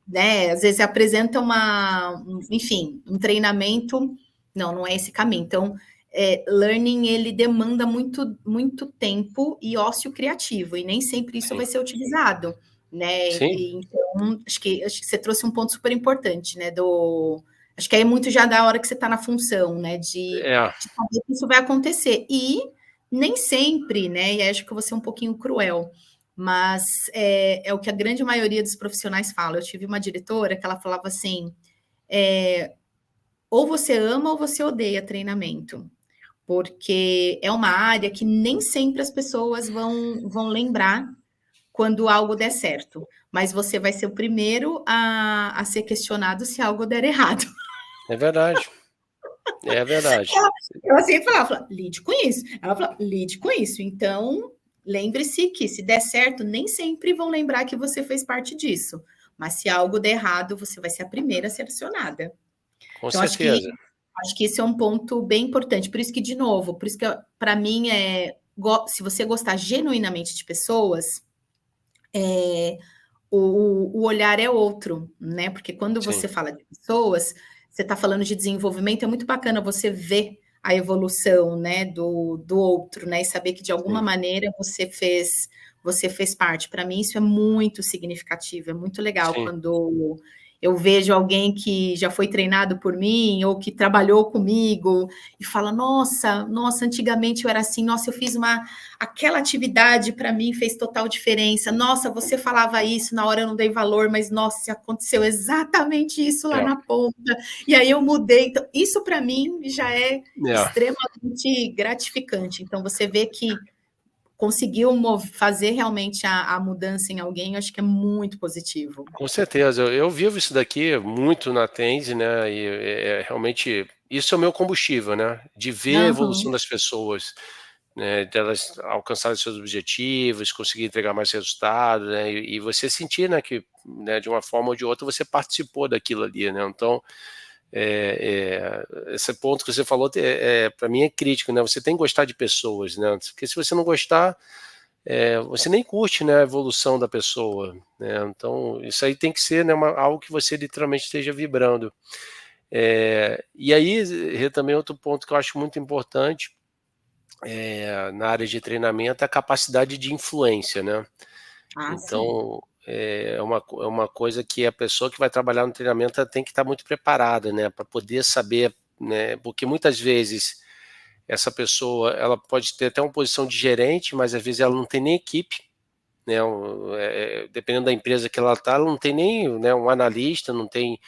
né, às vezes você apresenta enfim, um treinamento, não é esse caminho. Então, learning, ele demanda muito, muito tempo e ócio criativo, e nem sempre isso sim, vai ser utilizado, né? sim, Então, acho que você trouxe um ponto super importante, né, acho que aí é muito já da hora que você está na função, né, é, de saber que isso vai acontecer, e nem sempre, né, e acho que eu vou ser um pouquinho cruel, mas é o que a grande maioria dos profissionais fala. Eu tive uma diretora que ela falava assim: ou você ama ou você odeia treinamento, porque é uma área que nem sempre as pessoas vão lembrar quando algo der certo, mas você vai ser o primeiro a ser questionado se algo der errado. é verdade, é verdade. Ela sempre falava, lide com isso. Ela falava, lide com isso. Então, lembre-se que se der certo, nem sempre vão lembrar que você fez parte disso. Mas se algo der errado, você vai ser a primeira a ser acionada. Com Então, certeza. acho que esse é um ponto bem importante. Por isso que, de novo, por isso que para mim se você gostar genuinamente de pessoas, o olhar é outro, né? Porque quando Sim, você fala de pessoas, você está falando de desenvolvimento, é muito bacana você ver a evolução, né, do outro, né? E saber que de alguma sim, maneira você fez parte. Para mim, isso é muito significativo, é muito legal sim, quando eu vejo alguém que já foi treinado por mim ou que trabalhou comigo e fala: nossa, antigamente eu era assim, nossa, eu fiz aquela atividade para mim fez total diferença. Nossa, você falava isso, na hora eu não dei valor, mas nossa, aconteceu exatamente isso lá é, na ponta. E aí eu mudei. Então, isso para mim já é é. extremamente gratificante. Então, você vê que conseguiu fazer realmente a mudança em alguém, eu acho que é muito positivo. Com certeza, eu vivo isso daqui muito na Tense, né, e realmente isso é o meu combustível, né, de ver a Aham. evolução das pessoas, né, delas alcançarem seus objetivos, conseguir entregar mais resultado, né, e você sentir, né, que, né, de uma forma ou de outra você participou daquilo ali, né, então, esse ponto que você falou para mim é crítico, né, você tem que gostar de pessoas, né, porque se você não gostar, você nem curte, né, a evolução da pessoa, né, então isso aí tem que ser, né, algo que você literalmente esteja vibrando. E aí, também outro ponto que eu acho muito importante, na área de treinamento, é a capacidade de influência, né. Ah, sim. Então, é uma coisa que a pessoa que vai trabalhar no treinamento ela tem que estar muito preparada, né, para poder saber, né, porque muitas vezes essa pessoa ela pode ter até uma posição de gerente, mas às vezes ela não tem nem equipe, né, dependendo da empresa que ela está, ela não tem nem, né, um analista, não tem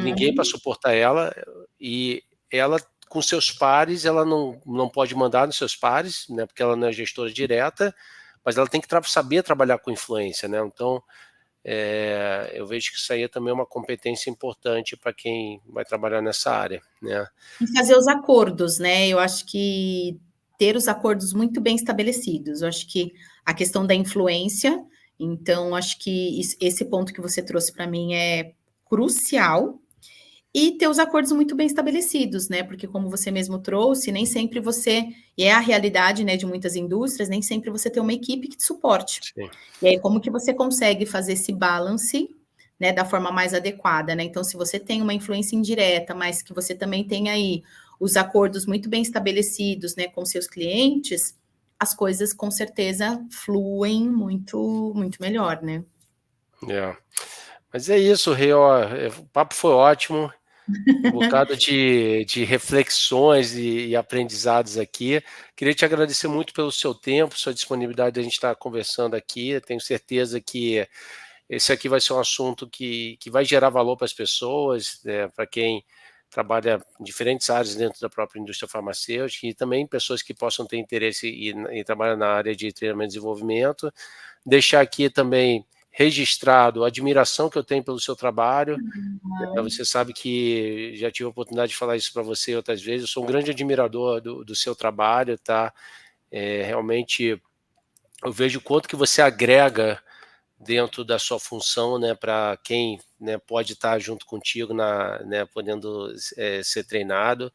ninguém para Uhum. suportar ela, e ela com seus pares, ela não pode mandar nos seus pares, né, porque ela não é gestora direta, mas ela tem que saber trabalhar com influência, né, então eu vejo que isso aí também é uma competência importante para quem vai trabalhar nessa área, né. E fazer os acordos, né, eu acho que ter os acordos muito bem estabelecidos, eu acho que a questão da influência, então acho que esse ponto que você trouxe para mim é crucial, e ter os acordos muito bem estabelecidos, né, porque como você mesmo trouxe, nem sempre você e é a realidade, né, de muitas indústrias, nem sempre você tem uma equipe que te suporte. Sim. E aí como que você consegue fazer esse balance, né, da forma mais adequada, né? Então, se você tem uma influência indireta, mas que você também tem aí os acordos muito bem estabelecidos, né, com seus clientes, as coisas com certeza fluem muito, muito melhor, né? É. Mas é isso, Rê, ó, o papo foi ótimo, um bocado de reflexões e aprendizados aqui. Queria te agradecer muito pelo seu tempo, sua disponibilidade de a gente estar conversando aqui. Tenho certeza que esse aqui vai ser um assunto que vai gerar valor para as pessoas, para quem trabalha em diferentes áreas dentro da própria indústria farmacêutica e também pessoas que possam ter interesse em trabalhar na área de treinamento e desenvolvimento. Deixar aqui também registrado a admiração que eu tenho pelo seu trabalho. Você sabe que já tive a oportunidade de falar isso para você outras vezes. Eu sou um grande admirador do seu trabalho, tá? Realmente eu vejo o quanto que você agrega dentro da sua função, né, para quem, né, pode estar junto contigo né, podendo ser treinado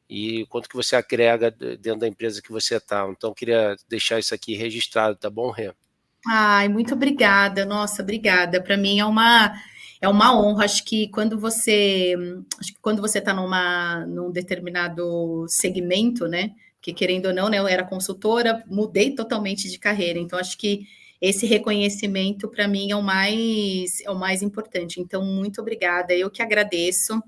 e quanto que você agrega dentro da empresa que você está. Então, queria deixar isso aqui registrado, tá bom, Rê? Ai, muito obrigada. Nossa, obrigada. Para mim é uma honra. Acho que quando você está num determinado segmento, né? Que querendo ou não, né? Eu era consultora, mudei totalmente de carreira. Então, acho que esse reconhecimento para mim é o mais importante. Então, muito obrigada. Eu que agradeço.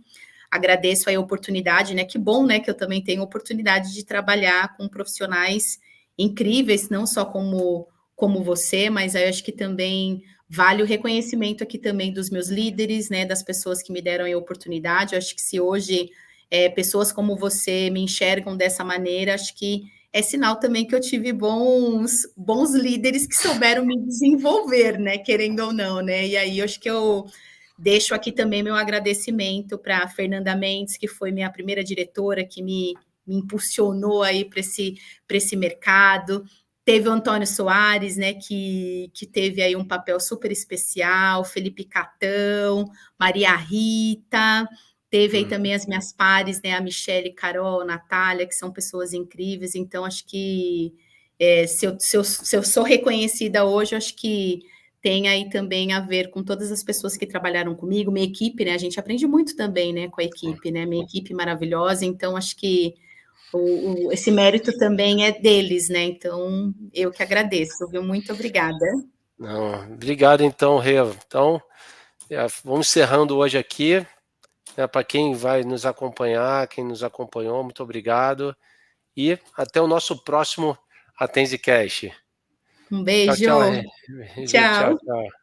Agradeço aí a oportunidade, né? Que bom, né? Que eu também tenho oportunidade de trabalhar com profissionais incríveis, não só como você, mas eu acho que também vale o reconhecimento aqui também dos meus líderes, né, das pessoas que me deram a oportunidade. Eu acho que se hoje pessoas como você me enxergam dessa maneira, acho que é sinal também que eu tive bons líderes que souberam me desenvolver, né, querendo ou não, né? E aí eu acho que eu deixo aqui também meu agradecimento para a Fernanda Mendes, que foi minha primeira diretora, que me impulsionou aí para esse mercado. Teve o Antônio Soares, né, que teve aí um papel super especial, Felipe Catão, Maria Rita, teve aí também as minhas pares, né, a Michelle, Carol, a Natália, que são pessoas incríveis, então acho que se eu sou reconhecida hoje, acho que tem aí também a ver com todas as pessoas que trabalharam comigo, minha equipe, né, a gente aprende muito também, né, com a equipe, né, minha equipe maravilhosa, então acho que esse mérito também é deles, né? Então, eu que agradeço, viu? Muito obrigada. Não, obrigado então, Rê. Então, vamos encerrando hoje aqui, né, para quem vai nos acompanhar, quem nos acompanhou, muito obrigado. E até o nosso próximo AtenzeCast. Um Tchau, tchau, beijo. Rê. Tchau, Tchau. tchau.